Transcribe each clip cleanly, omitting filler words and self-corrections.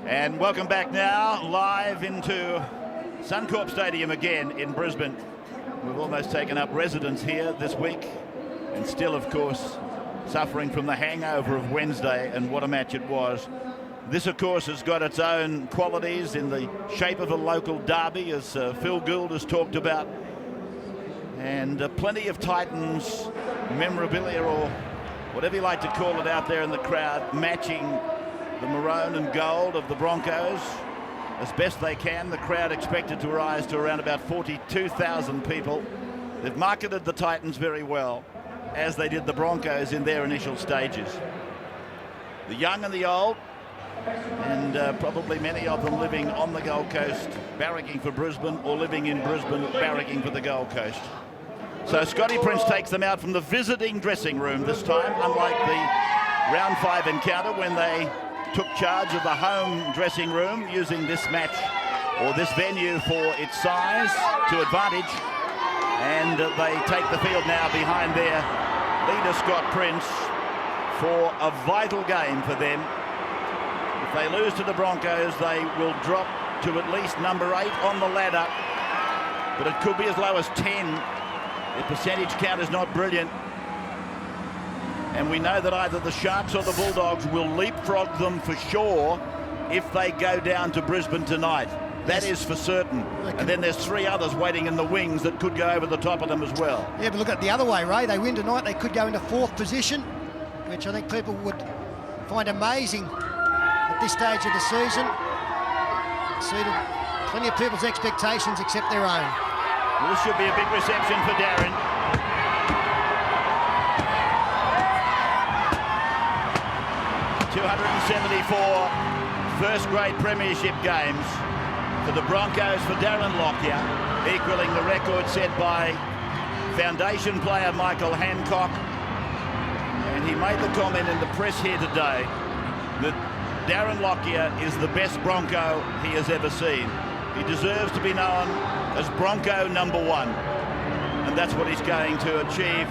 And welcome back now, live into Suncorp Stadium again in Brisbane. We've almost taken up residence here this week, and still, of course, suffering from the hangover of Wednesday, and what a match it was. This, of course, has got its own qualities in the shape of a local derby, as Phil Gould has talked about, and plenty of Titans memorabilia, or whatever you like to call it, out there in the crowd, matching the maroon and gold of the Broncos as best they can. The crowd expected to rise to around about 42,000 people. They've marketed the Titans very well, as they did the Broncos in their initial stages. The young and the old, and probably many of them living on the Gold Coast, barracking for Brisbane, or living in Brisbane, barracking for the Gold Coast. So Scotty Prince takes them out from the visiting dressing room this time, unlike the round 5 encounter when they took charge of the home dressing room, using this match or this venue for its size to advantage. And they take the field now behind their leader, Scott Prince, for a vital game for them. If they lose to the Broncos, they will drop to at least number 8 on the ladder, but it could be as low as 10. The percentage count is not brilliant. And we know that either the Sharks or the Bulldogs will leapfrog them for sure if they go down to Brisbane tonight. That is for certain. And then there's 3 others waiting in the wings that could go over the top of them as well. Yeah, but look at it the other way, Ray. They win tonight, they could go into 4th position, which I think people would find amazing at this stage of the season. Exceeded plenty of people's expectations except their own. Well, this should be a big reception for Darren. .274 first-grade premiership games for the Broncos for Darren Lockyer, equalling the record set by foundation player Michael Hancock. And he made the comment in the press here today that Darren Lockyer is the best Bronco he has ever seen. He deserves to be known as Bronco #1, and that's what he's going to achieve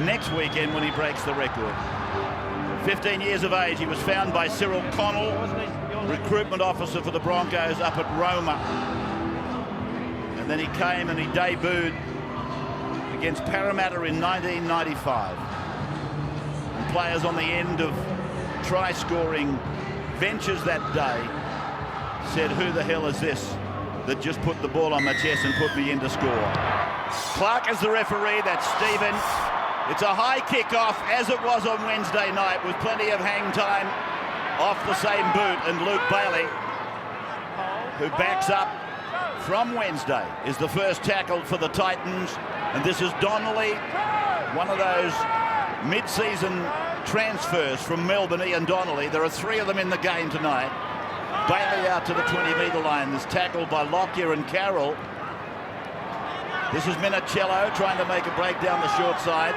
next weekend when he breaks the record. 15 years of age, he was found by Cyril Connell, recruitment officer for the Broncos up at Roma. And then he came and he debuted against Parramatta in 1995. And players on the end of try-scoring ventures that day said, "Who the hell is this that just put the ball on my chest and put me in to score?" Clark is the referee, that's Stephen. It's a high kick-off, as it was on Wednesday night, with plenty of hang time off the same boot. And Luke Bailey, who backs up from Wednesday, is the first tackle for the Titans. And this is Donnelly, one of those mid-season transfers from Melbourne, Ian Donnelly. There are 3 of them in the game tonight. Bailey out to the 20-metre line. This tackled by Lockyer and Carroll. This is Minicello trying to make a break down the short side.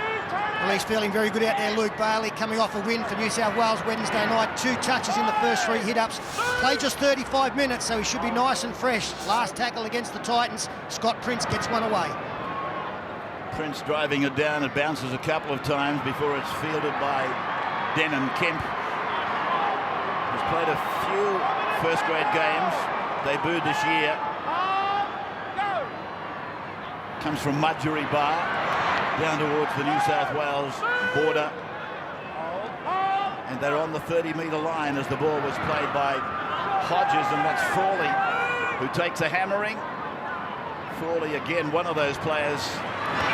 Well, he's feeling very good out there, Luke Bailey, coming off a win for New South Wales Wednesday night. 2 touches in the first 3 hit-ups. Played just 35 minutes, so he should be nice and fresh. Last tackle against the Titans. Scott Prince gets one away. Prince driving it down. It bounces a couple of times before it's fielded by Denon Kemp. He's played a few first-grade games, debuted this year. Comes from Mudgery Bar, down towards the New South Wales border. And they're on the 30-metre line as the ball was played by Hodges, and that's Frawley, who takes a hammering. Frawley, again, one of those players,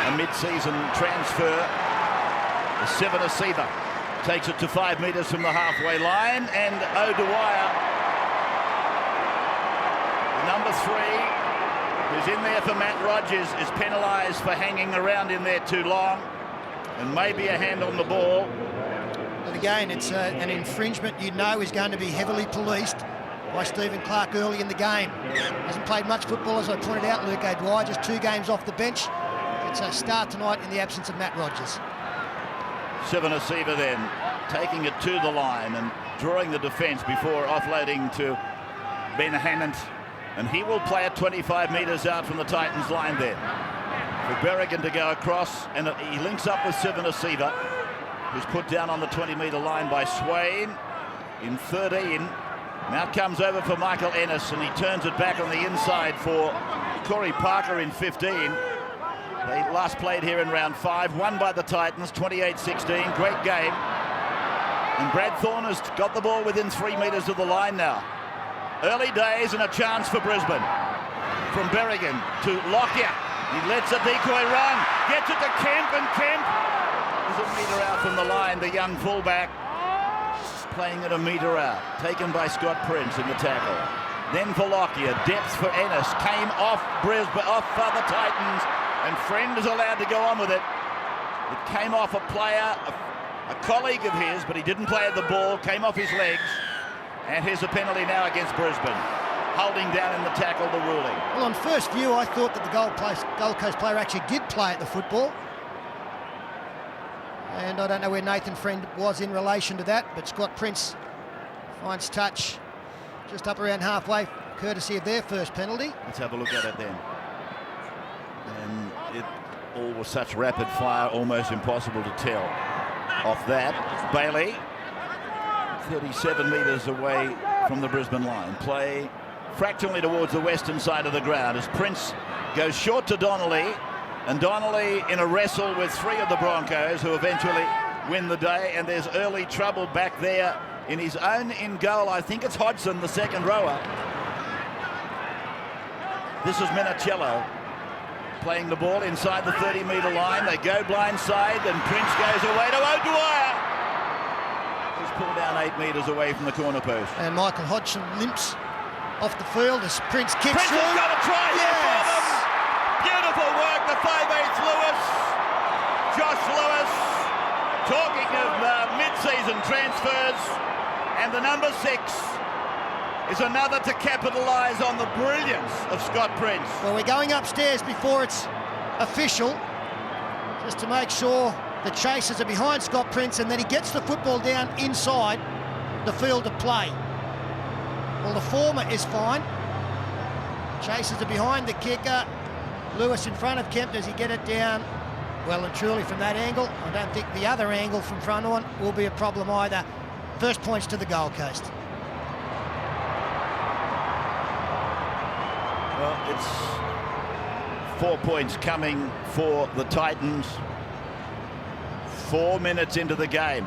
a mid-season transfer. The Sevena Seaver takes it to 5 metres from the halfway line, and O'Dwyer, number 3, who's in there for Matt Rogers, is penalised for hanging around in there too long, and maybe a hand on the ball. But again, it's an infringement you know is going to be heavily policed by Stephen Clark early in the game. Hasn't played much football, as I pointed out, Luke O'Dwyer, just 2 games off the bench. It's a start tonight in the absence of Matt Rogers. Sevena Seaver then taking it to the line and drawing the defence before offloading to Ben Hannant. And he will play at 25 metres out from the Titans line then. For Berrigan to go across, and he links up with Sevena Seaver, who's put down on the 20-metre line by Swain in 13. Now it comes over for Michael Ennis, and he turns it back on the inside for Corey Parker in 15. They last played here in round 5, won by the Titans, 28-16. Great game. And Brad Thorne has got the ball within 3 metres of the line now. Early days and a chance for Brisbane. From Berrigan to Lockyer. He lets a decoy run, gets it to Kemp, and Kemp is a metre out from the line, the young fullback. Playing it a metre out, taken by Scott Prince in the tackle. Then for Lockyer, depth for Ennis, came off Brisbane, off the Titans, and Friend is allowed to go on with it. It came off a player, a colleague of his, but he didn't play at the ball, came off his legs, and here's a penalty now against Brisbane. Holding down in the tackle, the ruling. Well, on first view, I thought that the Gold Coast player actually did play at the football. And I don't know where Nathan Friend was in relation to that, but Scott Prince finds touch just up around halfway, courtesy of their first penalty. Let's have a look at it then. And it all was such rapid fire, almost impossible to tell. Off that, Bailey, 37 metres away from the Brisbane line. Play fractionally towards the western side of the ground as Prince goes short to Donnelly, and Donnelly in a wrestle with 3 of the Broncos, who eventually win the day, and there's early trouble back there in his own in goal. I think it's Hodgson, the second rower. This is Minicello playing the ball inside the 30-metre line. They go blindside, and Prince goes away to O'Dwyer, who's pulled down 8 metres away from the corner post. And Michael Hodgson limps off the field as Prince kicks Prince through. Has got a try here for them. Beautiful work, the 5/8 Lewis. Josh Lewis. Talking of mid-season transfers, and the number 6 is another to capitalise on the brilliance of Scott Prince. Well, we're going upstairs before it's official, just to make sure the chasers are behind Scott Prince and that he gets the football down inside the field of play. Well, the former is fine. Chasers are behind the kicker. Lewis in front of Kemp. Does he get it down well and truly from that angle? I don't think the other angle from front on will be a problem either. First points to the Gold Coast. Well, it's 4 points coming for the Titans. 4 minutes into the game.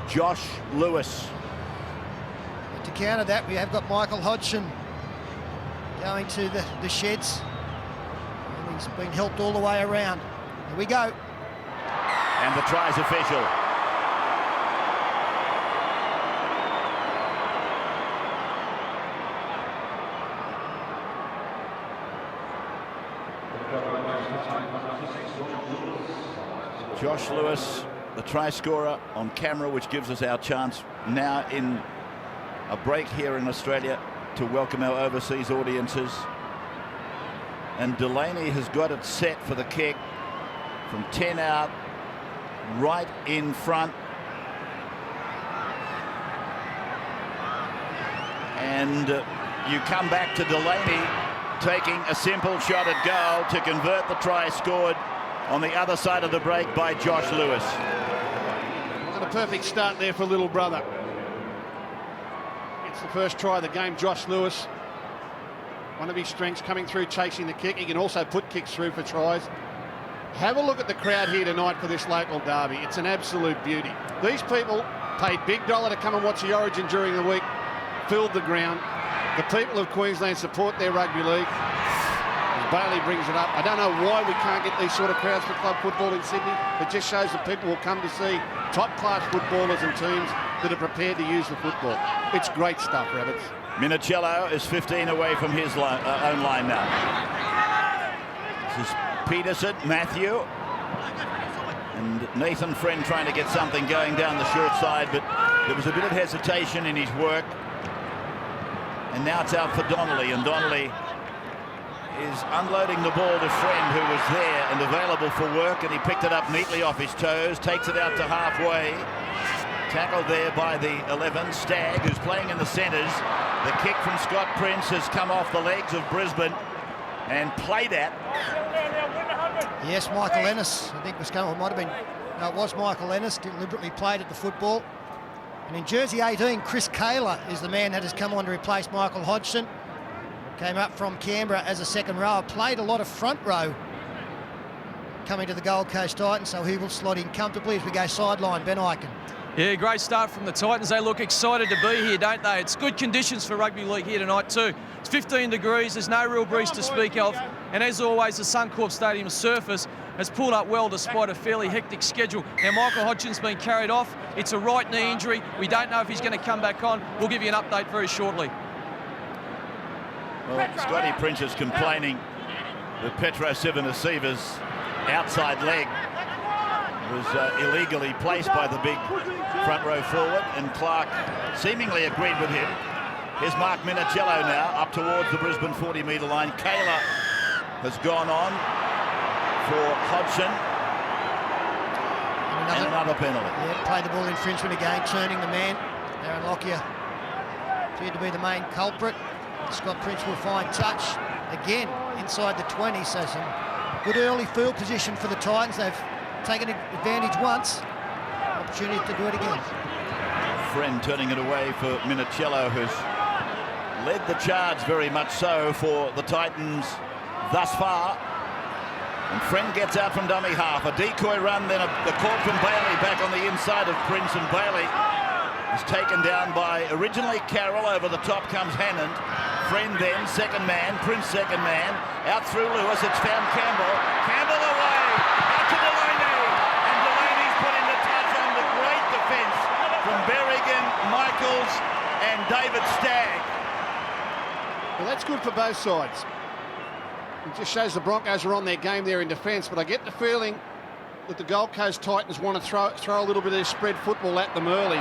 Josh Lewis. But to counter that, we have got Michael Hodgson going to the sheds. And he's been helped all the way around. Here we go. And the try's official. Josh Lewis, the try scorer, on camera, which gives us our chance now in a break here in Australia to welcome our overseas audiences. And Delaney has got it set for the kick from 10 out, right in front. And you come back to Delaney taking a simple shot at goal to convert the try scored on the other side of the break by Josh Lewis. And a perfect start there for little brother. It's the first try of the game. Josh Lewis, one of his strengths, coming through chasing the kick. He can also put kicks through for tries. Have a look at the crowd here tonight for this local derby. It's an absolute beauty. These people paid big dollar to come and watch the Origin during the week, filled the ground. The people of Queensland support their rugby league. As Bailey brings it up, I don't know why we can't get these sort of crowds for club football in Sydney. It just shows that people will come to see top-class footballers and teams that are prepared to use the football. It's great stuff, Rabbits. Minicello is 15 away from his own line now. This is Peterson, Matthew, and Nathan Friend trying to get something going down the short side, but there was a bit of hesitation in his work. And now it's out for Donnelly, and Donnelly is unloading the ball to Friend, who was there and available for work, and he picked it up neatly off his toes, takes it out to halfway. Tackled there by the 11, Stagg, who's playing in the centres. The kick from Scott Prince has come off the legs of Brisbane and played at. Yes, Michael Ennis, I think was coming, it might have been, no, it was Michael Ennis, deliberately played at the football. And in jersey 18, Chris Kaler is the man that has come on to replace Michael Hodgson. Came up from Canberra as a second rower, played a lot of front row coming to the Gold Coast Titans, so he will slot in comfortably as we go sideline. Ben Eichen. Yeah, great start from the Titans. They look excited to be here, don't they? It's good conditions for rugby league here tonight too. It's 15 degrees, there's no real breeze to speak of, and as always, the Suncorp Stadium surface has pulled up well despite a fairly hectic schedule. Now, Michael Hodgson's been carried off. It's a right knee injury. We don't know if he's going to come back on. We'll give you an update very shortly. Well, Scotty Prince is complaining that Petro Sivanasiva's outside leg was illegally placed by the big front row forward, and Clark seemingly agreed with him. Here's Mark Minicello now up towards the Brisbane 40-metre line. Kaler has gone on for Hodgson. And another penalty. Yeah, played the ball infringement again, turning the man. Aaron Lockyer appeared to be the main culprit. Scott Prince will find touch again inside the 20, so some good early field position for the Titans. They've taken advantage once, opportunity to do it again. Friend turning it away for Minicello, who's led the charge very much so for the Titans thus far. And Friend gets out from dummy half. A decoy run, then the call from Bailey back on the inside of Prince, and Bailey is taken down by originally Carroll. Over the top comes Hannant. Friend then, second man. Prince second man. Out through Lewis, it's found Campbell. Campbell away, out to Delaney. And Delaney's put in the touch under great defence from Berrigan, Michaels and David Stagg. Well, that's good for both sides. It just shows the Broncos are on their game there in defence, but I get the feeling that the Gold Coast Titans want to throw a little bit of spread football at them early,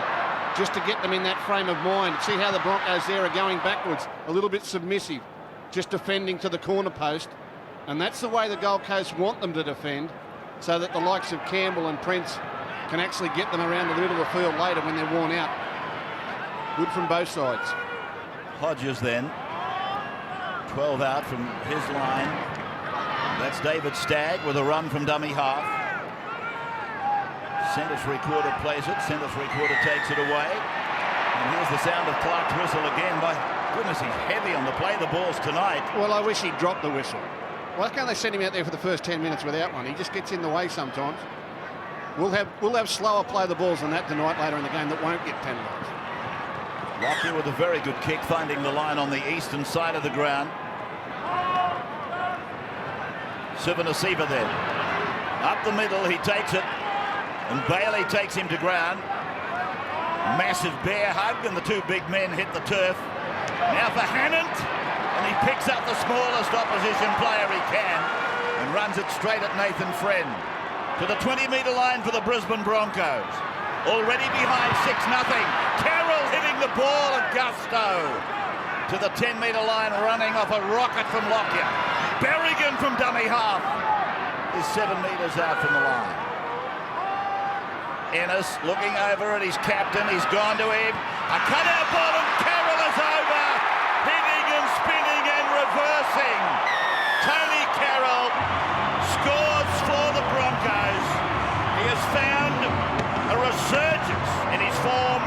just to get them in that frame of mind. See how the Broncos there are going backwards, a little bit submissive, just defending to the corner post. And that's the way the Gold Coast want them to defend, so that the likes of Campbell and Prince can actually get them around the middle of the field later when they're worn out. Good from both sides. Hodges then, 12 out from his line. That's David Stagg with a run from dummy half. Centre three-quarter plays it. Centre three-quarter takes it away. And here's the sound of Clark's whistle again. By goodness, he's heavy on the play the balls tonight. Well, I wish he'd dropped the whistle. Why can't they send him out there for the first 10 minutes without one? He just gets in the way sometimes. We'll have slower play the balls than that tonight later in the game that won't get penalised. Lockyer with a very good kick, finding the line on the eastern side of the ground. Sivanasiva then. Up the middle, he takes it. And Bailey takes him to ground. Massive bear hug, and the two big men hit the turf. Now for Hannant, and he picks up the smallest opposition player he can and runs it straight at Nathan Friend. To the 20-metre line for the Brisbane Broncos. Already behind 6-0. Carroll hitting the ball at gusto. To the 10-metre line, running off a rocket from Lockyer. Berrigan from dummy half is 7 metres out from the line. Ennis looking over at his captain. He's gone to him. A cut-out ball, and Carroll is over. Hitting and spinning and reversing. Tony Carroll scores for the Broncos. He has found a resurgence in his form.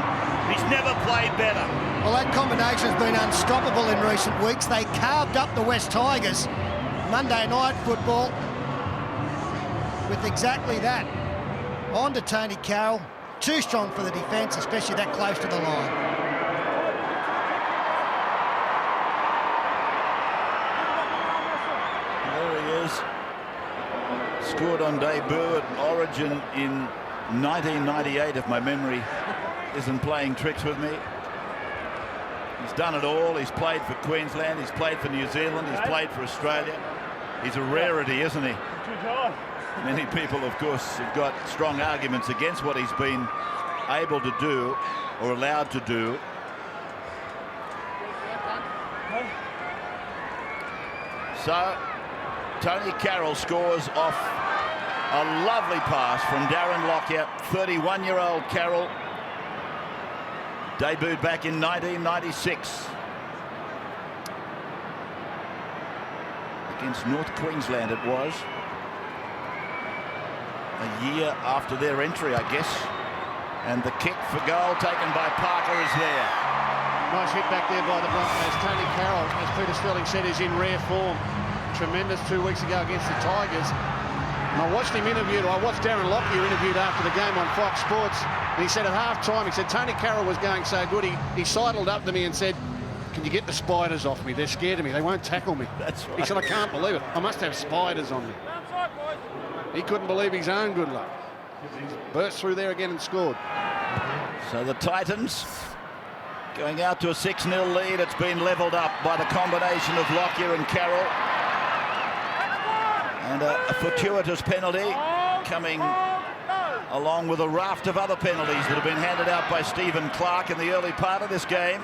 He's never played better. Well, that combination has been unstoppable in recent weeks. They carved up the West Tigers Monday Night Football with exactly that. On to Tony Carroll. Too strong for the defence, especially that close to the line. There he is. Scored on debut at Origin in 1998, if my memory isn't playing tricks with me. He's done it all. He's played for Queensland. He's played for New Zealand. He's played for Australia. He's a rarity, isn't he? Many people, of course, have got strong arguments against what he's been able to do or allowed to do. So, Tony Carroll scores off a lovely pass from Darren Lockyer. 31-year-old Carroll. Debuted back in 1996. Against North Queensland it was. A year after their entry, I guess. And the kick for goal taken by Parker is there. Nice hit back there by the Broncos. Tony Carroll, as Peter Sterling said, is in rare form. Tremendous 2 weeks ago against the Tigers. And I watched him interviewed. I watched Darren Lockyer interviewed after the game on Fox Sports. And he said at half-time, he said, Tony Carroll was going so good. He sidled up to me and said, can you get the spiders off me? They're scared of me. They won't tackle me. That's right. He said, I can't believe it. I must have spiders on me. He couldn't believe his own good luck. He burst through there again and scored. So the Titans going out to a 6-0 lead. It's been levelled up by the combination of Lockyer and Carroll. And a fortuitous penalty coming along with a raft of other penalties that have been handed out by Stephen Clark in the early part of this game.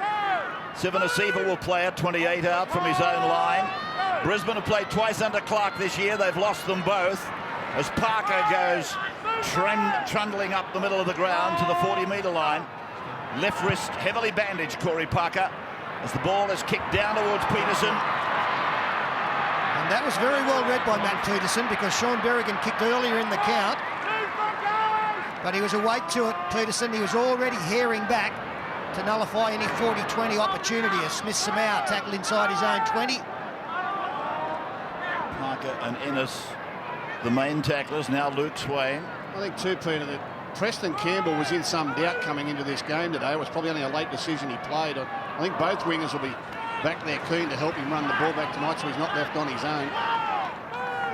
Sivanasiva will play at 28 out from his own line. Brisbane have played twice under Clark this year. They've lost them both as Parker goes trundling up the middle of the ground to the 40-metre line. Left wrist heavily bandaged, Corey Parker, as the ball is kicked down towards Peterson. And that was very well read by Matt Peterson, because Sean Berrigan kicked earlier in the count. But he was awake to it, Peterson. He was already herring back to nullify any 40-20 opportunity as Smith-Samau tackled inside his own 20. Parker and Ennis, the main tacklers, now Luke Swain. I think too, Peter, that Preston Campbell was in some doubt coming into this game today. It was probably only a late decision he played. I think both wingers will be back there keen to help him run the ball back tonight so he's not left on his own.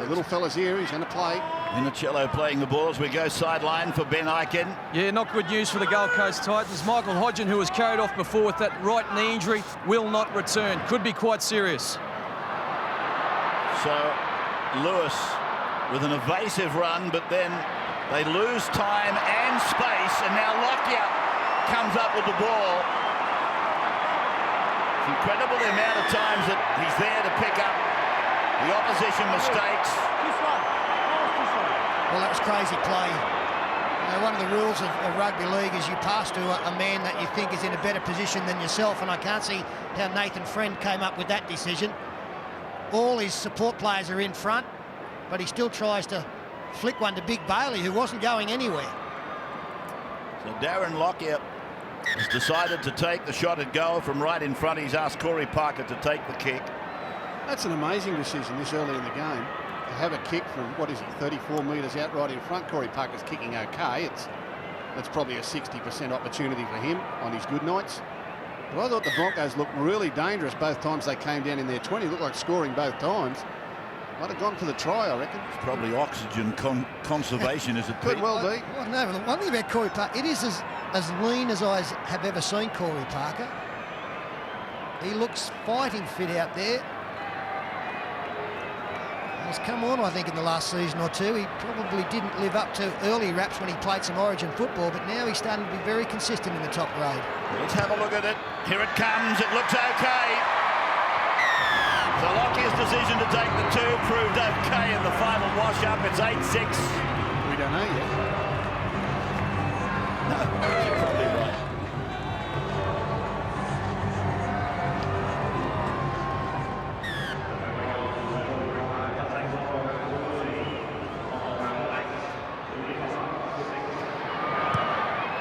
The little fella's here, he's going to play. Minicello playing the ball as we go sideline for Ben Aiken. Yeah, not good news for the Gold Coast Titans. Michael Hodgin, who was carried off before with that right knee injury, will not return. Could be quite serious. So Lewis with an evasive run, but then they lose time and space, and now Lockyer comes up with the ball. It's incredible the amount of times that he's there to pick up the opposition mistakes. Well, that was crazy play. One of the rules of rugby league is you pass to a man that you think is in a better position than yourself, and I can't see how Nathan Friend came up with that decision. All his support players are in front, but he still tries to flick one to Big Bailey, who wasn't going anywhere. So Darren Lockyer has decided to take the shot at goal from right in front. He's asked Corey Parker to take the kick. That's an amazing decision this early in the game. To have a kick from, 34 metres out right in front. Corey Parker's kicking okay. That's probably a 60% opportunity for him on his good nights. But I thought the Broncos looked really dangerous both times they came down in their 20. Looked like scoring both times. Might have gone for the try, I reckon. It's probably oxygen conservation, is it, Pete? Could well be. Well, no, the one thing about Corey Parker, it is as lean as I have ever seen Corey Parker. He looks fighting fit out there. He's come on, I think, in the last season or two. He probably didn't live up to early raps when he played some Origin football, but now he's starting to be very consistent in the top grade. Let's have a look at it. Here it comes. It looks okay. So Lockyer's decision to take the two proved okay in the final wash-up. It's 8-6. We don't know yet. No, you're probably right.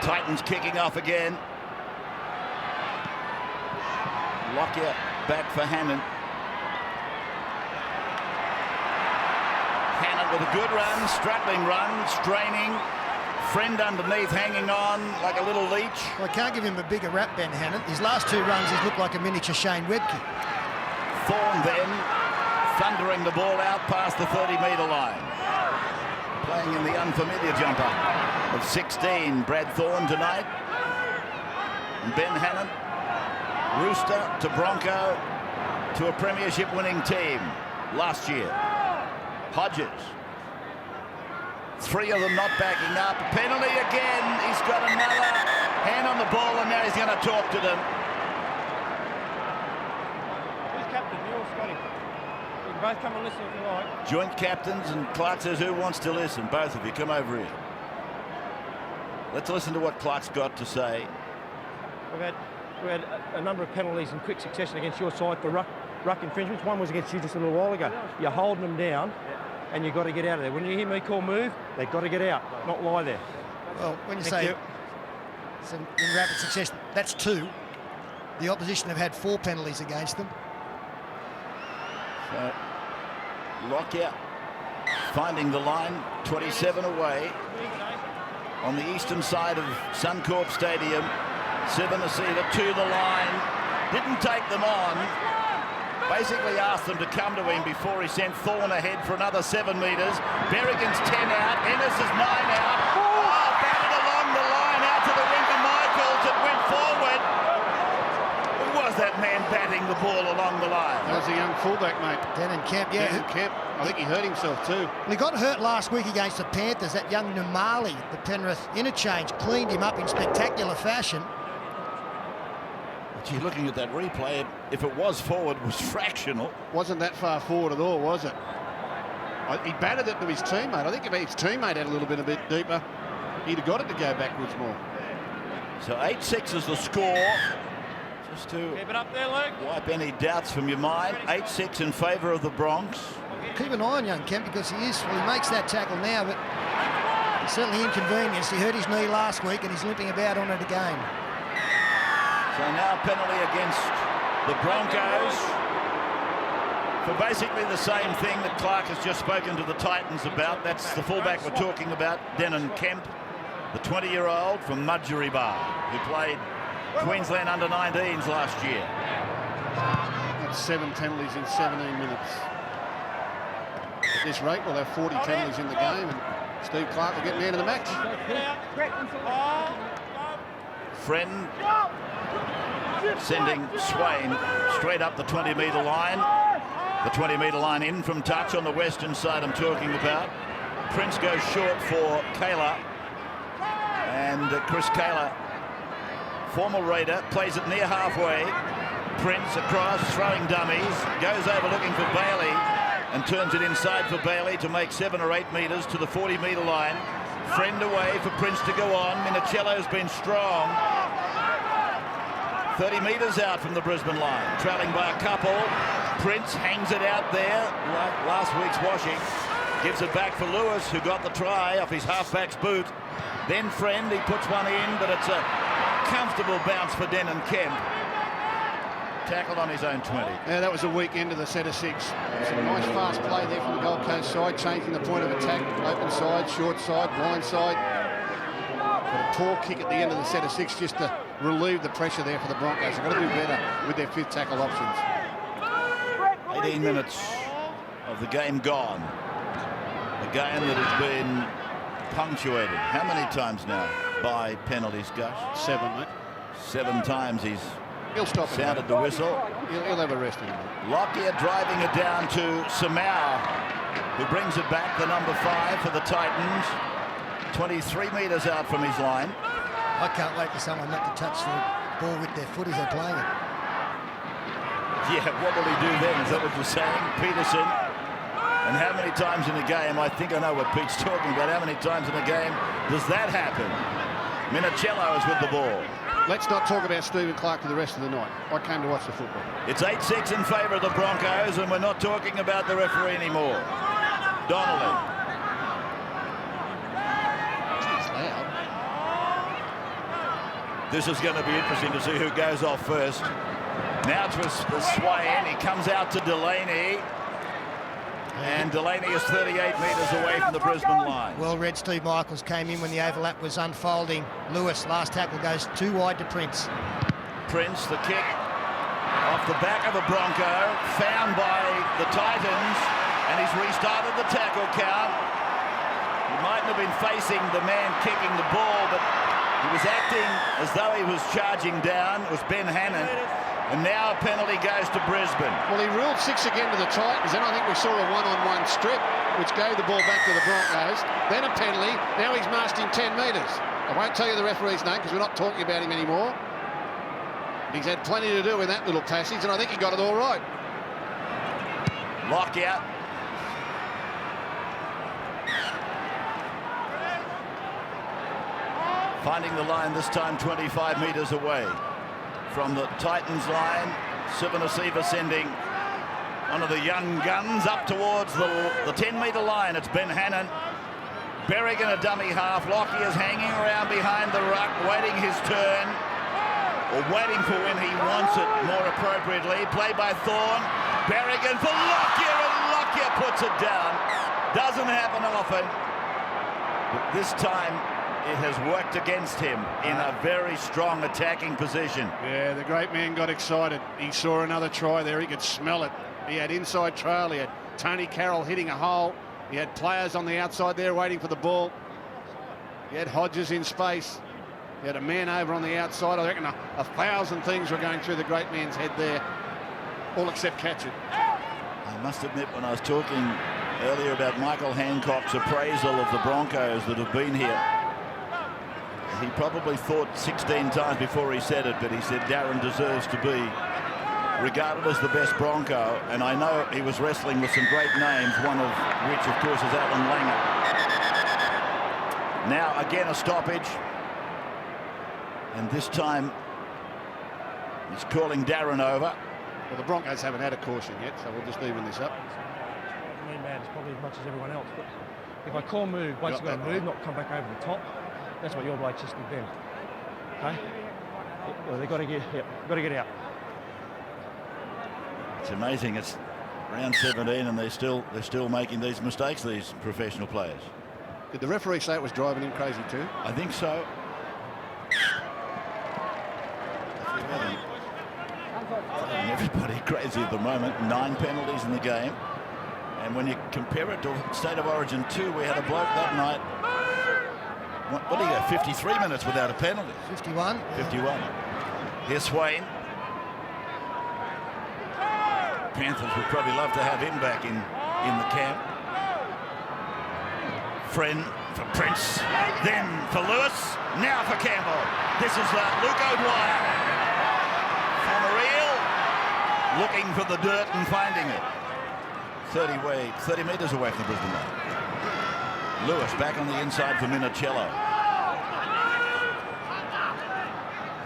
Titans kicking off again. Lockyer back for Hannon. Hannon with a good run, struggling run, straining. Friend underneath, hanging on like a little leech. Well, I can't give him a bigger rap, Ben Hannon. His last two runs, he's looked like a miniature Shane Webke. Thorne then thundering the ball out past the 30-metre line. Playing in the unfamiliar jumper of 16, Brad Thorne tonight. And Ben Hannon, Rooster to Bronco to a premiership winning team last year. Hodges. Three of them not backing up. Penalty again. He's got another hand on the ball, and now he's going to talk to them. Who's captain? You or Scotty? You can both come and listen if you like. Joint captains, and Clark says, who wants to listen? Both of you, come over here. Let's listen to what Clark's got to say. We had a number of penalties in quick succession against your side for ruck infringements. One was against you just a little while ago. You're holding them down, and you've got to get out of there. When you hear me call move, they've got to get out, not lie there. Well, when you Thank say you. penalties in rapid succession. That's 2. The opposition have had 4 penalties against them. So, Lockyer finding the line, 27 away on the eastern side of Suncorp Stadium. Sivanasiva to the line, didn't take them on, basically asked them to come to him before he sent Thorne ahead for another 7 metres. Berrigan's 10 out, Ennis is 9 out. Oh, batted along the line out to the wing of Michaels. It went forward. Who was that man batting the ball along the line? That was a young fullback, mate. Denon Kemp, yeah. Denon Kemp. I think he hurt himself too. Well, he got hurt last week against the Panthers. That young Namali, the Penrith interchange, cleaned him up in spectacular fashion. Gee, looking at that replay, if it was forward, it was fractional. Wasn't that far forward at all, was it? He batted it to his teammate. I think if his teammate had a little bit deeper, he'd have got it to go backwards more. So 8-6 is the score. Just to Keep it up there, Luke. wipe any doubts from your mind. 8-6 in favour of the Bronx. Keep an eye on young Kemp because he makes that tackle now, but he's certainly inconvenienced. He hurt his knee last week and he's limping about on it again. So now penalty against the Broncos for basically the same thing that Clark has just spoken to the Titans about. That's the fullback we're talking about, Denon Kemp, the 20-year-old from Mudgery-Bar, who played Queensland under-19s last year. That's 7 penalties in 17 minutes. At this rate, we'll have 40 penalties in the game, and Steve Clark will get man of the match. Friend sending Swain straight up the 20-metre line. The 20-metre line in from touch on the western side I'm talking about. Prince goes short for Kayla. And Chris Kayla, former Raider, plays it near halfway. Prince across, throwing dummies, goes over looking for Bailey and turns it inside for Bailey to make 7 or 8 metres to the 40-metre line. Friend away for Prince to go on. Minicello's been strong. 30 metres out from the Brisbane line, trailing by a couple. Prince hangs it out there, like last week's washing. Gives it back for Lewis, who got the try off his halfback's boot. Then Friend, he puts one in, but it's a comfortable bounce for Denon Kemp. Tackled on his own 20. Yeah, that was a weak end of the set of 6. Some nice fast play there from the Gold Coast side, changing the point of attack. Open side, short side, blind side. But a poor kick at the end of the set of 6 just to relieve the pressure there for the Broncos. They've got to do better with their 5th tackle options. 18 minutes of the game gone. A game that has been punctuated. How many times now by penalties, Gus? 7, mate. 7 times He'll stop sounded the whistle. He'll have a rest in him. Lockyer driving it down to Samau, who brings it back, the number 5 for the Titans. 23 metres out from his line. I can't wait for someone not to touch the ball with their foot as they're playing it. Yeah, what will he do then? Is that what you're saying? Peterson. And how many times in a game, I think I know what Pete's talking about, how many times in a game does that happen? Minicello is with the ball. Let's not talk about Stephen Clark for the rest of the night. I came to watch the football. It's 8-6 in favour of the Broncos, and we're not talking about the referee anymore. Donnelly. It's loud. This is going to be interesting to see who goes off first. Now to Swain. He comes out to Delaney. And Delaney is 38 metres away from the Brisbane line. Well read. Steve Michaels came in when the overlap was unfolding. Lewis, last tackle, goes too wide to Prince. Prince, the kick off the back of a Bronco, found by the Titans, and he's restarted the tackle count. He mightn't have been facing the man kicking the ball, but he was acting as though he was charging down. It was Ben Hannon. And now a penalty goes to Brisbane. Well, he ruled 6 again to the Titans, and I think we saw a one-on-one strip, which gave the ball back to the Broncos. Then a penalty. Now he's marched him 10 metres. I won't tell you the referee's name because we're not talking about him anymore. He's had plenty to do in that little passage, and I think he got it all right. Lockout. Finding the line this time 25 metres away from the Titans line. Sivanasiva sending one of the young guns up towards the 10-metre line. It's Ben Hannon. Berrigan a dummy half. Lockie is hanging around behind the ruck, waiting his turn, or waiting for when he wants it more appropriately. Play by Thorne. Berrigan for Lockyer, and Lockyer puts it down. Doesn't happen often, but this time it has worked against him in a very strong attacking position. Yeah, the great man got excited. He saw another try there. He could smell it. He had inside trail. He had Tony Carroll hitting a hole. He had players on the outside there waiting for the ball. He had Hodges in space. He had a man over on the outside. I reckon 1,000 things were going through the great man's head there, all except catch it. I must admit, when I was talking earlier about Michael Hancock's appraisal of the Broncos that have been here, he probably thought 16 times before he said it, but he said Darren deserves to be regarded as the best Bronco, and I know he was wrestling with some great names, one of which, of course, is Alan Langer. Now, again, a stoppage, and this time he's calling Darren over. Well, the Broncos haven't had a caution yet, so we'll just even this up. I mean, man, it's probably as much as everyone else, but if I call move, once you've got to move, not come back over the top, that's what your blokes just did then. Okay? Well, they've got to get out. It's amazing. It's round 17 and they're still making these mistakes, these professional players. Did the referee say it was driving him crazy too? I think so. Everybody crazy at the moment. 9 penalties in the game, and when you compare it to State of Origin 2, we had a bloke that night. What do you go? 53 minutes without a penalty. 51. 51. Here's Swain. Panthers would probably love to have him back in the camp. Friend for Prince, then for Lewis, now for Campbell. This is Luke O'Dwyer. Former Eel, looking for the dirt and finding it. 30 metres away from the Brisbane line. Lewis back on the inside for Minicello.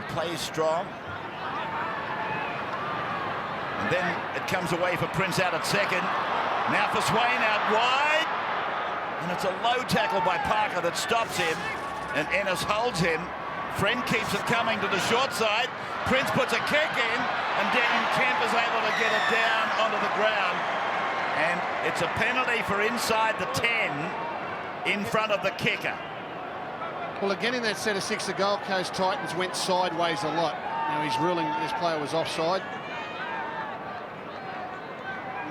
He plays strong. And then it comes away for Prince out at second. Now for Swain out wide. And it's a low tackle by Parker that stops him. And Ennis holds him. Friend keeps it coming to the short side. Prince puts a kick in. And then Kemp is able to get it down onto the ground. And it's a penalty for inside the 10 in front of the kicker. Well, again, in that set of 6, the Gold Coast Titans went sideways a lot. Now he's ruling that this player was offside.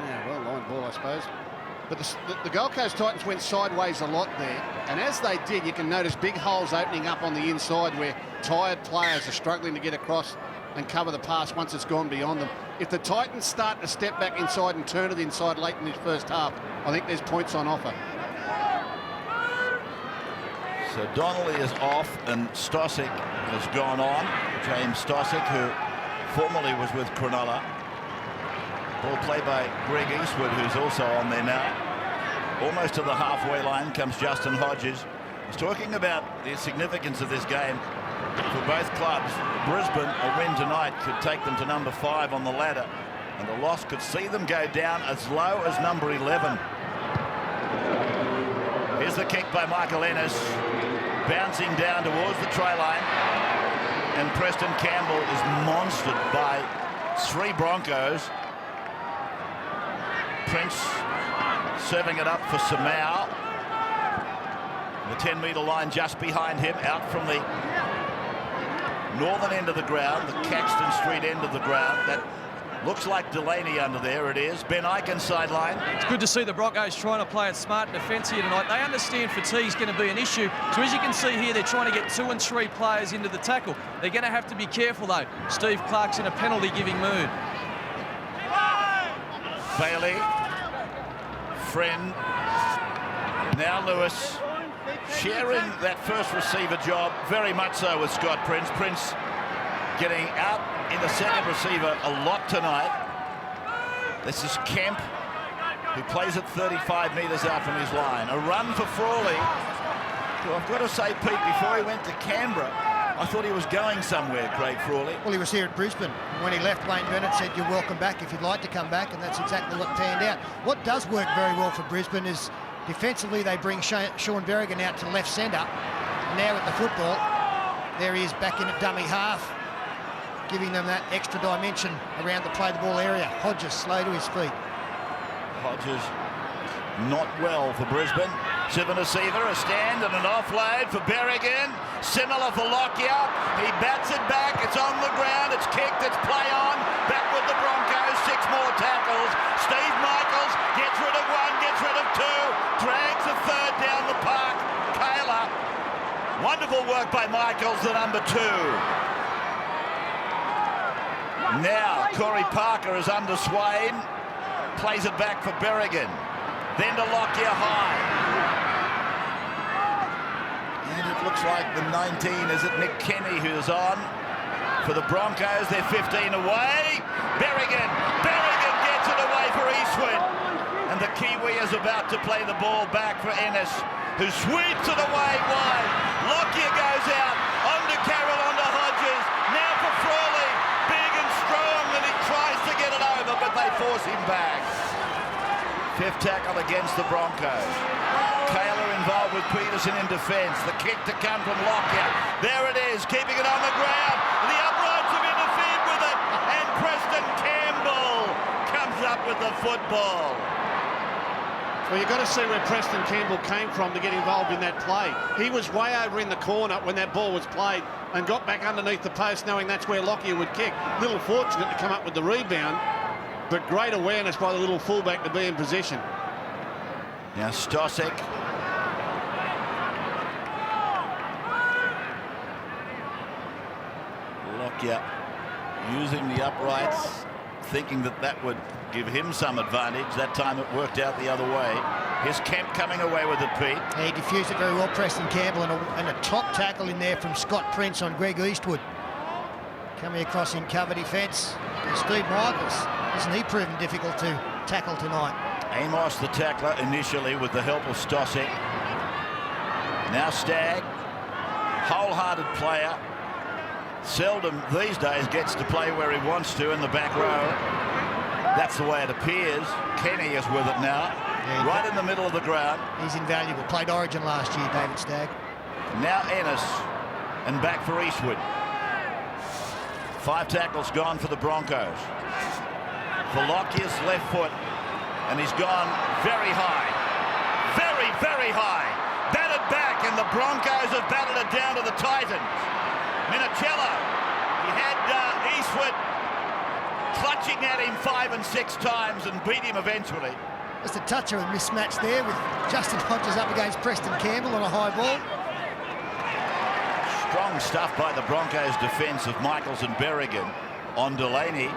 Yeah, well, line ball, I suppose. But the Gold Coast Titans went sideways a lot there. And as they did, you can notice big holes opening up on the inside where tired players are struggling to get across and cover the pass once it's gone beyond them. If the Titans start to step back inside and turn it inside late in this first half, I think there's points on offer. So Donnelly is off and Stosic has gone on. James Stosic, who formerly was with Cronulla. Ball played by Greg Eastwood, who's also on there now. Almost to the halfway line comes Justin Hodges. He's talking about the significance of this game for both clubs. Brisbane, a win tonight could take them to number 5 on the ladder, and a loss could see them go down as low as number 11. Here's the kick by Michael Ennis, bouncing down towards the try line, and Preston Campbell is monstered by 3 Broncos. Prince serving it up for Samau. The 10-metre line just behind him, out from the northern end of the ground, the Caxton Street end of the ground. That looks like Delaney under there. It is. Ben Aikens sideline. It's good to see the Broncos trying to play it smart in defence here tonight. They understand fatigue's going to be an issue. So as you can see here, they're trying to get 2 and 3 players into the tackle. They're going to have to be careful, though. Steve Clark's in a penalty-giving mood. Bailey. Friend. Now Lewis. Sharing that first receiver job very much so with Scott Prince. Prince getting out in the second receiver a lot tonight. This is Kemp, who plays at 35 metres out from his line. A run for Frawley, who I've got to say, Pete, before he went to Canberra, I thought he was going somewhere, Craig Frawley. Well, he was here at Brisbane. When he left, Wayne Bennett said, "You're welcome back if you'd like to come back," and that's exactly what panned out. What does work very well for Brisbane is Defensively, they bring Sean Berrigan out to left centre. Now with the football, there he is back in at dummy half, giving them that extra dimension around the play the ball area. Hodges slow to his feet. Hodges not well for Brisbane. Sivanasiva, a stand and an offload for Berrigan. Similar for Lockyer. He bats it back. It's on the ground. It's kicked. It's play on. Back with the Broncos. 6 more tackles. Steve Michaels gets rid of 1, gets rid of 2. Drags a third down the park. Kayla. Wonderful work by Michaels, the number 2. Now Corey Parker is under Swain. Plays it back for Berrigan. Then to Lockyer high. And it looks like the 19, is it Nick Kenny who's on for the Broncos? They're 15 away. Berrigan gets it away for Eastwood. And the Kiwi is about to play the ball back for Ennis, who sweeps it away wide. Lockyer goes out, onto Carroll, onto Hodges. Now for Frawley, big and strong, and he tries to get it over, but they force him back. 5th tackle against the Broncos. Kayla involved with Peterson in defence. The kick to come from Lockyer. There it is, keeping it on the ground. The uprights have interfered with it, and Preston Campbell comes up with the football. Well, you've got to see where Preston Campbell came from to get involved in that play. He was way over in the corner when that ball was played and got back underneath the post knowing that's where Lockyer would kick. Little fortunate to come up with the rebound, but great awareness by the little fullback to be in position. Now Stosek. Lockyer using the uprights, thinking that would give him some advantage. That time it worked out the other way. Here's Kemp coming away with it, Pete. Yeah, he diffused it very well, Preston Campbell, and a top tackle in there from Scott Prince on Greg Eastwood. Coming across in cover defence. And Steve Michaels, isn't he proven difficult to tackle tonight? Amos the tackler initially with the help of Stosek. Now Stagg, wholehearted player. Seldom these days gets to play where he wants to in the back row. That's the way it appears. Kenny is with it now, yeah, right in the middle of the ground. He's invaluable. Played Origin last year, David Stagg. Now Ennis, and back for Eastwood. 5 tackles gone for the Broncos. For Lockyer's left foot, and he's gone very high. Very, very high. Batted back, and the Broncos have batted it down to the Titans. Minicello, he had Eastwood clutching at him 5 and 6 times and beat him eventually. Just a touch of a mismatch there with Justin Hodges up against Preston Campbell on a high ball. Strong stuff by the Broncos defence of Michaels and Berrigan on Delaney.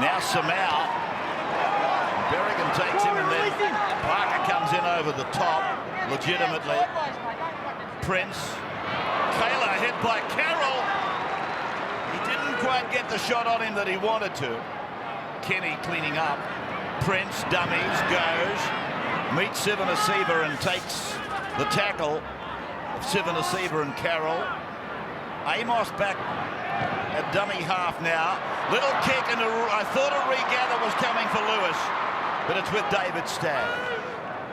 Now Samau. Berrigan takes him, and then Parker comes in over the top legitimately. Prince. Kayla hit by Carroll. He didn't quite get the shot on him that he wanted to. Kenny cleaning up. Prince dummies, goes, meets Sivanasiva and takes the tackle of Sivanasiva and Carroll. Amos back at dummy half now. Little kick, and I thought a regather was coming for Lewis, but it's with David Stagg.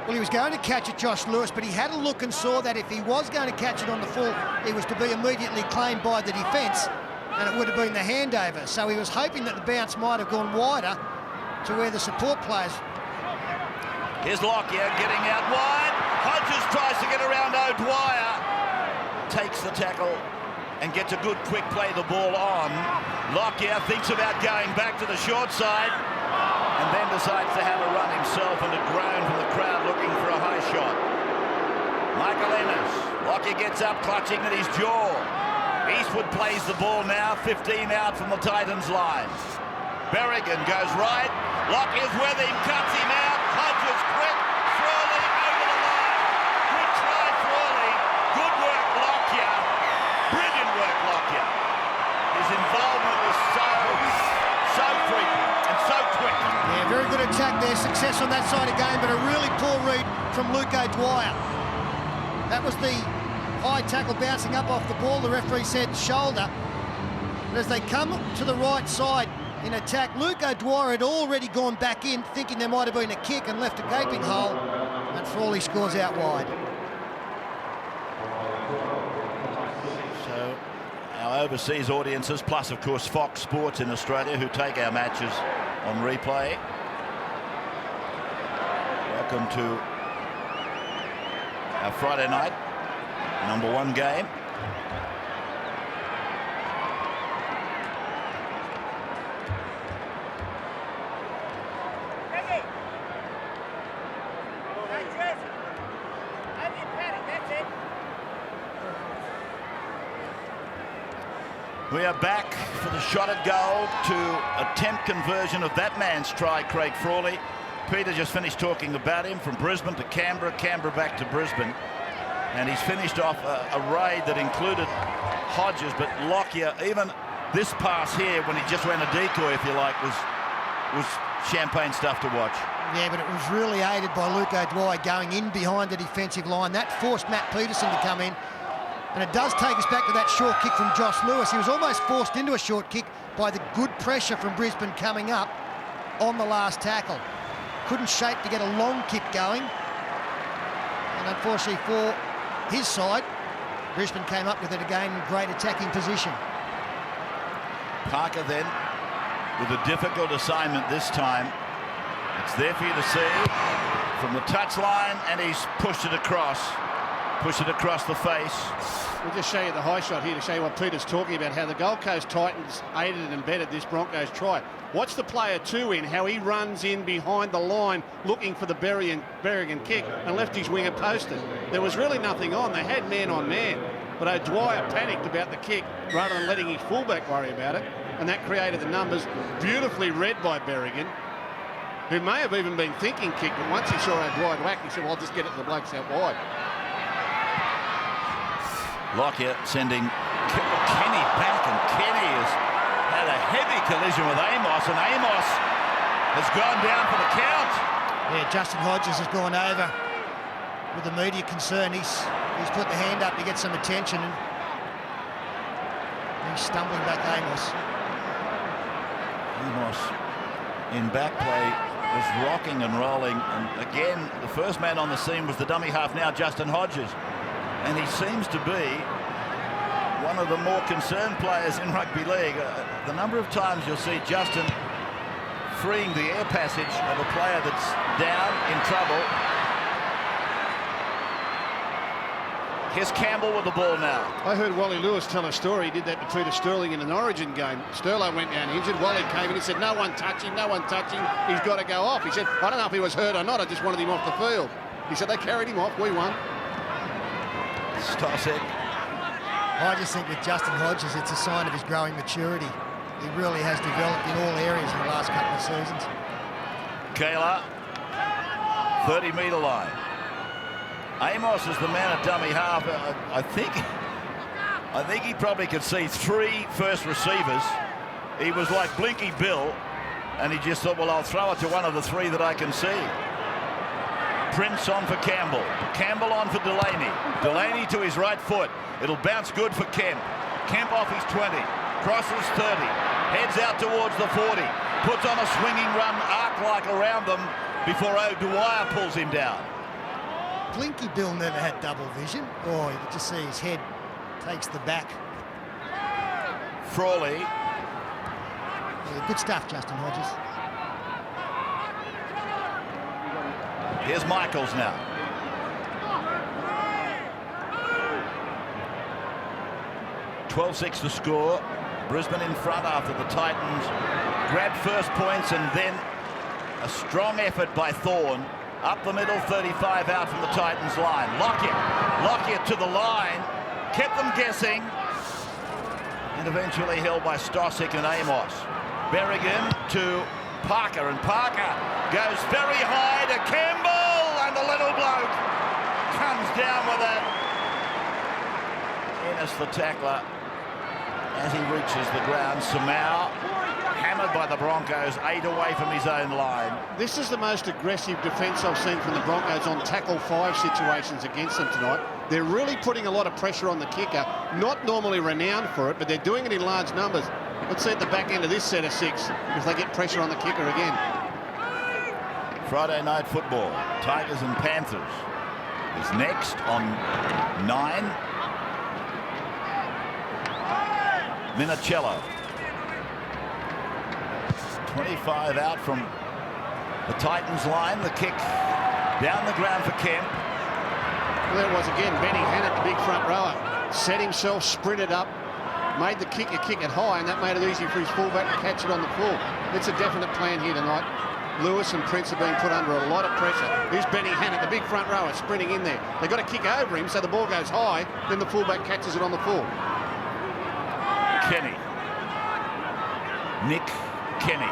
Well, he was going to catch it, Josh Lewis, but he had a look and saw that if he was going to catch it on the full, it was to be immediately claimed by the defence, and it would have been the handover. So he was hoping that the bounce might have gone wider to where the support players. Here's Lockyer getting out wide. Hodges tries to get around O'Dwyer. Takes the tackle and gets a good quick play the ball on. Lockyer thinks about going back to the short side, and then decides to have a run himself, and a groan from the crowd looking for a high shot. Michael Ennis. Lockyer gets up, clutching at his jaw. Eastwood plays the ball now, 15 out from the Titans' line. Berrigan goes right. Lockyer's with him, cuts him out. Hodges quick. Frawley over the line. Good try, Frawley. Good work, Lockyer. Brilliant work, Lockyer. His involvement was so frequent and so quick. Yeah, very good attack there. Success on that side again, but a really poor read from Luke O'Dwyer. That was the high tackle bouncing up off the ball. The referee said shoulder. But as they come to the right side in attack, Luke O'Dwyer had already gone back in, thinking there might have been a kick, and left a gaping hole. And Frawley scores out wide. So our overseas audiences, plus of course Fox Sports in Australia, who take our matches on replay, welcome to our Friday night #1 game. We are back for the shot at goal to attempt conversion of that man's try, Craig Frawley. Peter just finished talking about him, from Brisbane to Canberra, Canberra back to Brisbane. And he's finished off a raid that included Hodges, but Lockyer, even this pass here when he just ran a decoy, if you like, was champagne stuff to watch. Yeah, but it was really aided by Luke O'Dwyer going in behind the defensive line. That forced Matt Peterson to come in. And it does take us back to that short kick from Josh Lewis. He was almost forced into a short kick by the good pressure from Brisbane coming up on the last tackle. Couldn't shape to get a long kick going. And unfortunately for his side, Brisbane came up with it again in great attacking position. Parker then with a difficult assignment this time. It's there for you to see from the touchline, and he's pushed it across the face. We'll just show you the high shot here to show you what Peter's talking about, how the Gold Coast Titans aided and embedded this Broncos try. Watch the player 2 in, how he runs in behind the line looking for the Berrigan kick and left his winger posted. There was really nothing on. They had man on man, but O'Dwyer panicked about the kick rather than letting his fullback worry about it, and that created the numbers. Beautifully read by Berrigan, who may have even been thinking kick, but once he saw O'Dwyer whack, he said, well, I'll just get it to the blokes out wide. Lockyer sending Kenny back, and Kenny has had a heavy collision with Amos, and Amos has gone down for the count. Yeah, Justin Hodges has gone over with the media concern. He's put the hand up to get some attention, and he's stumbling back Amos. Amos in back play was rocking and rolling, and again the first man on the scene was the dummy half now, Justin Hodges. And he seems to be one of the more concerned players in rugby league. The number of times you'll see Justin freeing the air passage of a player that's down in trouble. Here's Campbell with the ball now. I heard Wally Lewis tell a story. He did that to Peter Sterling in an Origin game. Sterling went down injured. Wally came in and said, no one touch him, no one touch him. He's got to go off. He said, I don't know if he was hurt or not. I just wanted him off the field. He said, they carried him off. We won. Stosek. I just think with Justin Hodges, it's a sign of his growing maturity. He really has developed in all areas in the last couple of seasons. Kayla, 30-metre line. Amos is the man at dummy half. I think he probably could see 3 first receivers. He was like Blinky Bill, and he just thought, well, I'll throw it to one of the 3 that I can see. Prince on for Campbell. Campbell on for Delaney. Delaney to his right foot. It'll bounce good for Kemp. Kemp off his 20. Crosses 30. Heads out towards the 40. Puts on a swinging run, arc-like around them before O'Dwyer pulls him down. Blinky Bill never had double vision. Oh, you can just see his head takes the back. Frawley. Yeah, good stuff, Justin Hodges. Here's Michaels now. (12-6) to score. Brisbane in front after the Titans grabbed first points, and then a strong effort by Thorne. Up the middle, 35 out from the Titans line. Lockyer to the line. Kept them guessing. And eventually held by Stosek and Amos. Berrigan to Parker, and Parker goes very high to Campbell, and the little bloke comes down with it. Ennis, the tackler, as he reaches the ground. Samau, hammered by the Broncos, 8 away from his own line. This is the most aggressive defence I've seen from the Broncos on tackle 5 situations against them tonight. They're really putting a lot of pressure on the kicker, not normally renowned for it, but they're doing it in large numbers. Let's see at the back end of this set of 6 if they get pressure on the kicker again. Friday night football. Tigers and Panthers is next on 9. Minicello. 25 out from the Titans line. The kick down the ground for Kemp. Well, there it was again. Benny Hannett, the big front rower, set himself, sprinted up, made the kicker kick it high, and that made it easy for his fullback to catch it on the floor. It's a definite plan here tonight. Lewis and Prince are being put under a lot of pressure. Here's Benny Hannett, the big front rower, sprinting in there. They've got to kick over him so the ball goes high, then the fullback catches it on the floor. Kenny. Nick Kenny.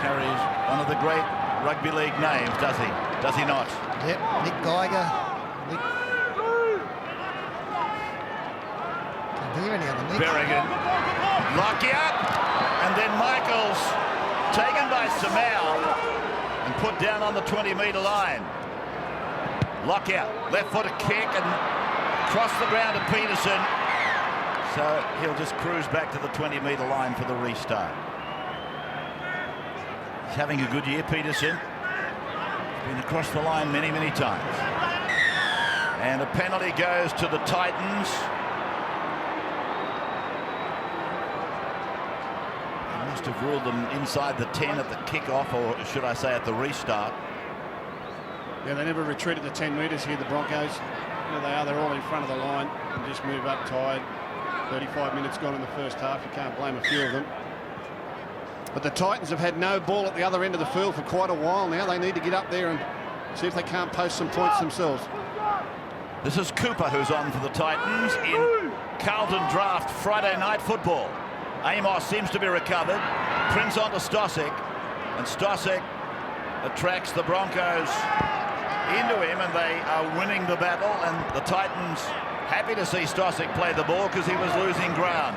Carries one of the great rugby league names, does he? Does he not? Yep, Nick Geiger. Can't hear any other Nick. Berrigan. Lockyer. And then Michaels taken by Samau and put down on the 20-metre line. Lockyer, left-footed kick and cross the ground to Peterson. So he'll just cruise back to the 20-metre line for the restart. He's having a good year, Peterson. He's been across the line many, many times. And a penalty goes to the Titans. They must have ruled them inside the 10 at the kickoff, or should I say at the restart. Yeah, they never retreated the 10 metres here, the Broncos. There they are, they're all in front of the line and just move up tired. 35 minutes gone in the first half, you can't blame a few of them. But the Titans have had no ball at the other end of the field for quite a while now. They need to get up there and see if they can't post some points themselves. This is Cooper who's on for the Titans in Carlton Draft Friday night football. Amos seems to be recovered. Prince on to Stosic, and Stosic attracts the Broncos into him, and they are winning the battle, and the Titans happy to see Stosic play the ball because he was losing ground.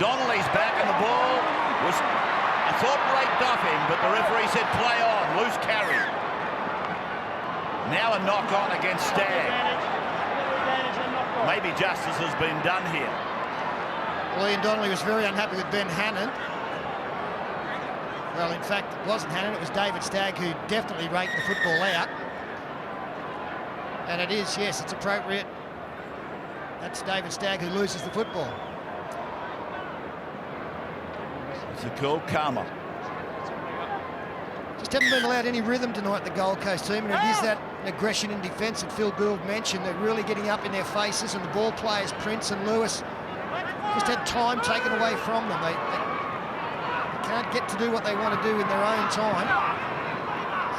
Donnelly's back, and the ball was, I thought, raked off him, but the referee said play on, loose carry. Now a knock on against Stagg. Maybe justice has been done here. Well, Ian Donnelly was very unhappy with Ben Hannon. Well, in fact, it wasn't Hannon, it was David Stagg who definitely raked the football out. And it is, yes, it's appropriate. That's David Stagg who loses the football. It's a call, Karma. Just haven't been allowed any rhythm tonight, the Gold Coast team, and it is that aggression in defence that Phil Gould mentioned. They're really getting up in their faces, and the ball players, Prince and Lewis, just had time taken away from them. They can't get to do what they want to do in their own time.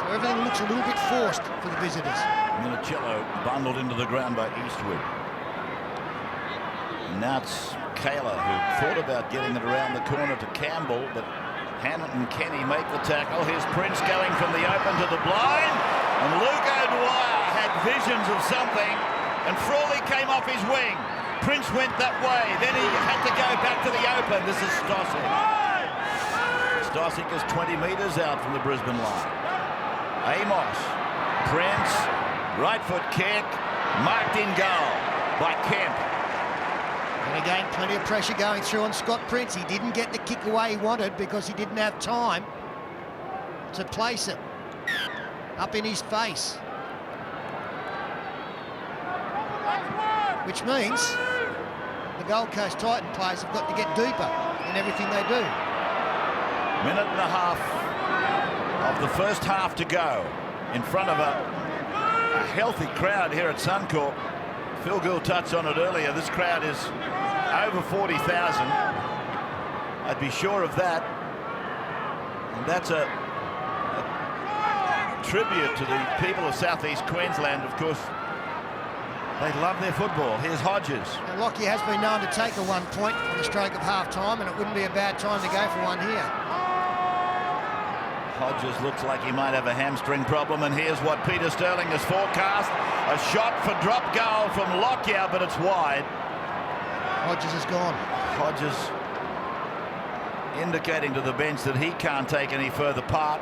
So everything looks a little bit forced for the visitors. Minicello bundled into the ground by Eastwood. Now it's Kayla who thought about getting it around the corner to Campbell, but Hannett and Kenny make the tackle. Here's Prince going from the open to the blind, and Luke O'Dwyer had visions of something, and Frawley came off his wing. Prince went that way, then he had to go back to the open. This is Stosic. Stosic is 20 metres out from the Brisbane line. Amos, Prince, right foot kick, marked in goal by Kemp. And again, plenty of pressure going through on Scott Prince. He didn't get the kick away he wanted because he didn't have time to place it up in his face. Which means the Gold Coast Titan players have got to get deeper in everything they do. Minute and a half of the first half to go in front of a healthy crowd here at Suncorp. Phil Gould touched on it earlier. This crowd is over 40,000. I'd be sure of that. And that's a tribute to the people of southeast Queensland, of course. They love their football. Here's Hodges. And Lockie has been known to take a 1 point on the stroke of half-time, and it wouldn't be a bad time to go for one here. Hodges looks like he might have a hamstring problem, and here's what Peter Sterling has forecast. A shot for drop goal from Lockyer, but it's wide. Hodges is gone. Hodges indicating to the bench that he can't take any further part.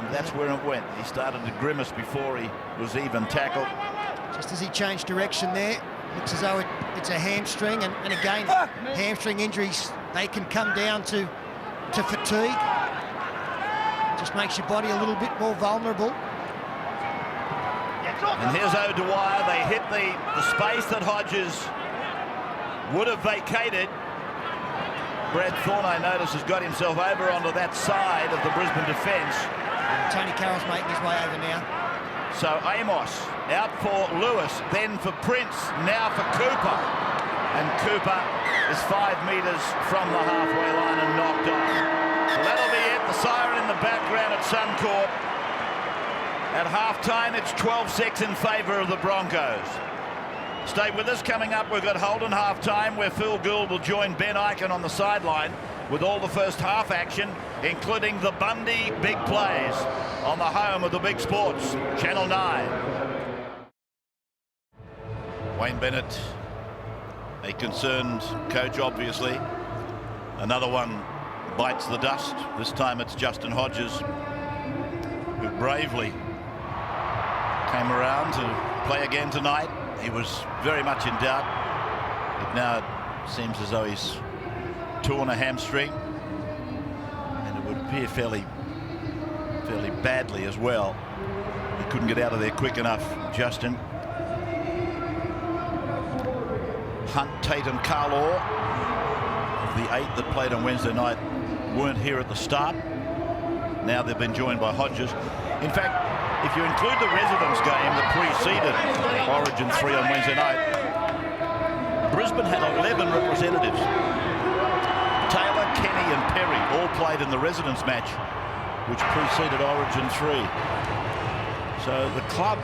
And that's where it went. He started to grimace before he was even tackled. Just as he changed direction there, looks as though it's a hamstring, and again, hamstring injuries, they can come down to fatigue. Just makes your body a little bit more vulnerable. And here's O'Dwyer. They hit the space that Hodges would have vacated. Brad Thorne, I notice, has got himself over onto that side of the Brisbane defence. Tony Carroll's making his way over now. So Amos out for Lewis, then for Prince, now for Cooper. And Cooper is 5 metres from the halfway line and knocked off. So that'll be it. The siren in the background at Suncorp. At half-time, it's 12-6 in favour of the Broncos. Stay with us. Coming up, we've got Holden half-time, where Phil Gould will join Ben Eichen on the sideline with all the first half action, including the Bundy big plays on the home of the big sports, Channel 9. Wayne Bennett, a concerned coach, obviously. Another one bites the dust. This time it's Justin Hodges, who bravely came around to play again tonight. He was very much in doubt, but now it seems as though he's torn a hamstring, and it would appear fairly badly as well. He couldn't get out of there quick enough, Justin. Hunt, Tate and Carlaw, of the 8 that played on Wednesday night, weren't here at the start. Now they've been joined by Hodges. In fact, if you include the residents game that preceded Origin 3 on Wednesday night, Brisbane had 11 representatives. Taylor, Kenny and Perry all played in the residents match, which preceded Origin 3. So the club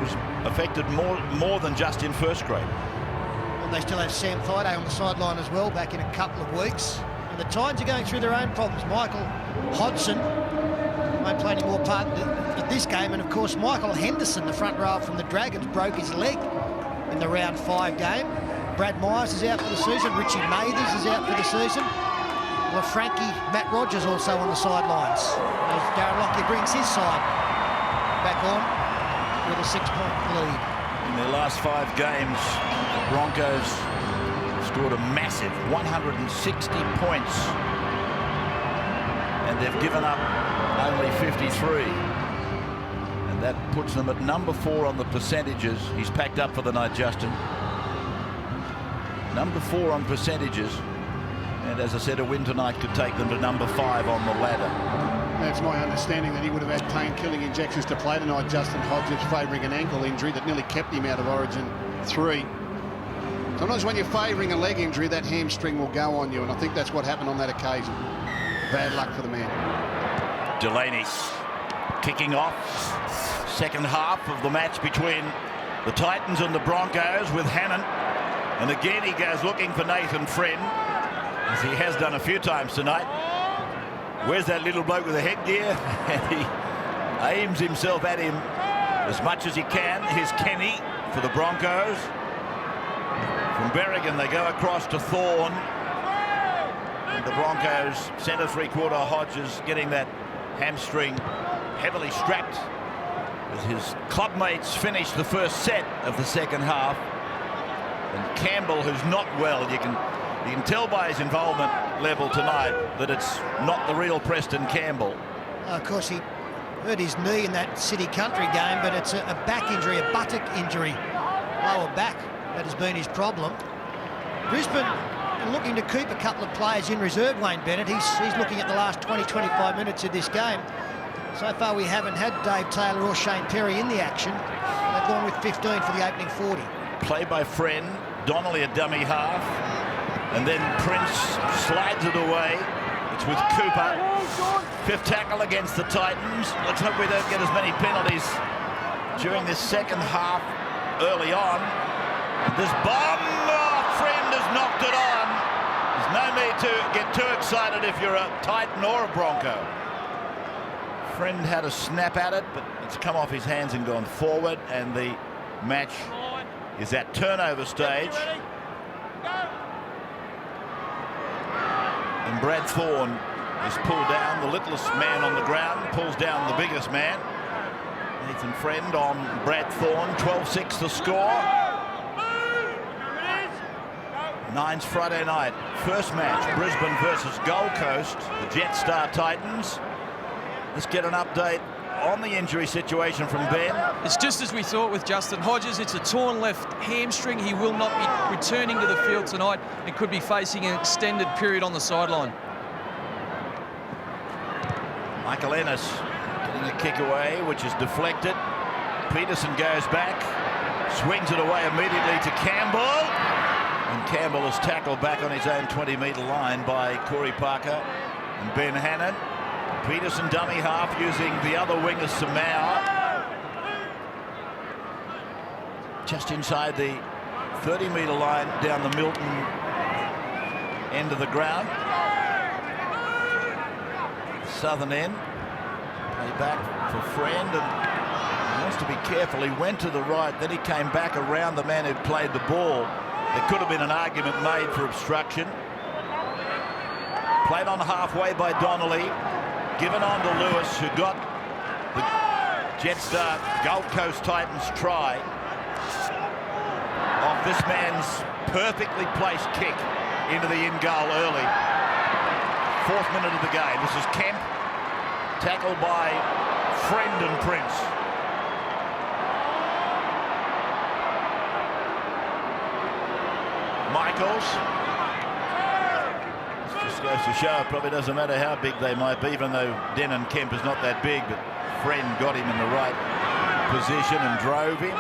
was affected more than just in first grade. And they still have Sam Thaiday on the sideline as well, back in a couple of weeks. And the Titans are going through their own problems. Michael Hodgson won't play any more part of this game, and of course Michael Henderson, the front row from the Dragons, broke his leg in the round 5 game. Brad Myers is out for the season. Richie Mathers is out for the season. LaFranchi, Matt Rogers also on the sidelines, as Darren Lockyer brings his side back on with a 6-point lead. In their last 5 games, the Broncos scored a massive 160 points, and they've given up only 53, and that puts them at number 4 on the percentages. He's packed up for the night, Justin. Number 4 on percentages, and as I said, a win tonight could take them to number 5 on the ladder. That's my understanding, that he would have had pain-killing injections to play tonight, Justin Hodges, favouring an ankle injury that nearly kept him out of Origin 3. Sometimes when you're favouring a leg injury, that hamstring will go on you, and I think that's what happened on that occasion. Bad luck for the man. Delaney kicking off second half of the match between the Titans and the Broncos with Hannon, and again he goes looking for Nathan Friend, as he has done a few times tonight. Where's that little bloke with the headgear? And he aims himself at him as much as he can. Here's Kenny for the Broncos. From Berrigan they go across to Thorne, and the Broncos centre 3/4 Hodges getting that hamstring heavily strapped as his clubmates finish the first set of the second half. And Campbell, who's not well, you can tell by his involvement level tonight that it's not the real Preston Campbell. Of course, he hurt his knee in that City Country game, but it's a back injury, a buttock injury, lower back, that has been his problem. Brisbane are looking to keep a couple of players in reserve, Wayne Bennett. He's looking at the last 20-25 minutes of this game. So far we haven't had Dave Taylor or Shane Perry in the action. They've gone with 15 for the opening 40. Play by Friend, Donnelly a dummy half, and then Prince slides it away. It's with Cooper. 5th tackle against the Titans. Let's hope we don't get as many penalties during this second half early on. And this bomb, Friend has knocked it on. There's no need to get too excited if you're a Titan or a Bronco. Friend had a snap at it, but it's come off his hands and gone forward, and the match is at turnover stage. And Brad Thorne is pulled down. The littlest man on the ground pulls down the biggest man. Nathan Friend on Brad Thorne. 12-6 the score. Nine's Friday night. First match, Brisbane versus Gold Coast, the Jetstar Titans. Let's get an update on the injury situation from Ben. It's just as we thought with Justin Hodges. It's a torn left hamstring. He will not be returning to the field tonight and could be facing an extended period on the sideline. Michael Ennis getting a kick away, which is deflected. Peterson goes back, swings it away immediately to Campbell. And Campbell is tackled back on his own 20-metre line by Corey Parker and Ben Hannon. Peterson dummy half using the other winger, Samau. Just inside the 30-metre line down the Milton end of the ground. Southern end. Play back for Friend, and he wants to be careful. He went to the right, then he came back around the man who played the ball. There could have been an argument made for obstruction. Played on halfway by Donnelly. Given on to Lewis, who got the Jetstar Gold Coast Titans try off this man's perfectly placed kick into the in goal early. 4th minute of the game. This is Kemp, tackled by Friend and Prince. Michaels. This just goes to show it probably doesn't matter how big they might be, even though Denon Kemp is not that big, but Friend got him in the right position and drove him.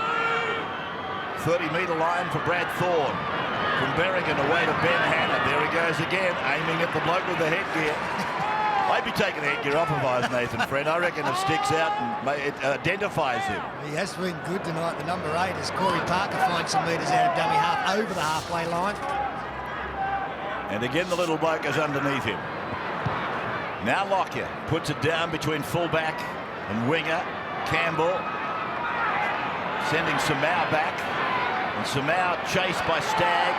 30-metre line for Brad Thorne. From Berrigan away to Ben Hannon. There he goes again, aiming at the bloke with the headgear. I'd be taking the headgear off if I was Nathan Friend. I reckon it sticks out and it identifies him. He has been good tonight, the number 8, as Corey Parker finds some metres out of dummy half over the halfway line. And again, the little bloke is underneath him. Now Lockyer puts it down between fullback and winger. Campbell sending Samau back. And Samau chased by Stagg.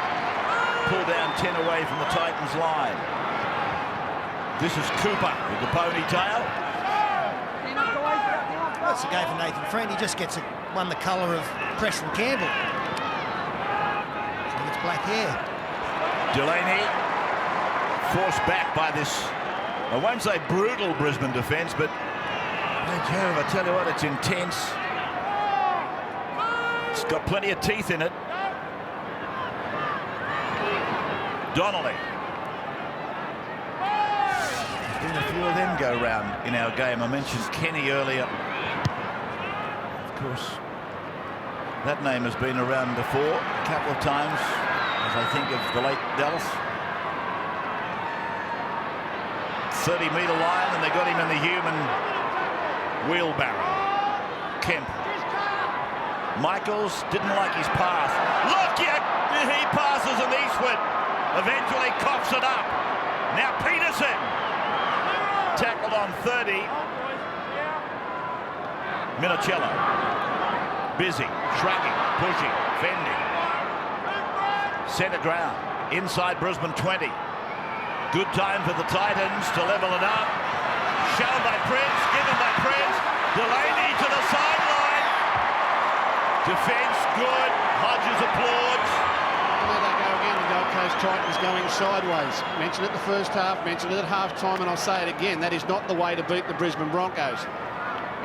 Pull down 10 away from the Titans line. This is Cooper with the ponytail. That's a go for Nathan Friend. He just gets one the colour of Preston Campbell. So he gets black hair. Delaney forced back by this, I won't say brutal Brisbane defence, but I tell you what, it's intense. It's got plenty of teeth in it. Donnelly. There's been a few of them go round in our game. I mentioned Kenny earlier. Of course, that name has been around before a couple of times, as I think of the late Dallas. 30-metre line, and they got him in the human wheelbarrow. Kemp. Michaels didn't like his pass. Look, he passes and Eastwood eventually coughs it up. Now Peterson. Tackled on 30. Minicello. Busy, shrugging, pushing, fending. Centre ground. Inside Brisbane 20. Good time for the Titans to level it up. Shown by Prince, given by Prince. Delaney to the sideline. Defence good. Hodges applauds. And there they go again, the Gold Coast Titans going sideways. Mentioned it the first half, mentioned it at half-time, and I'll say it again. That is not the way to beat the Brisbane Broncos.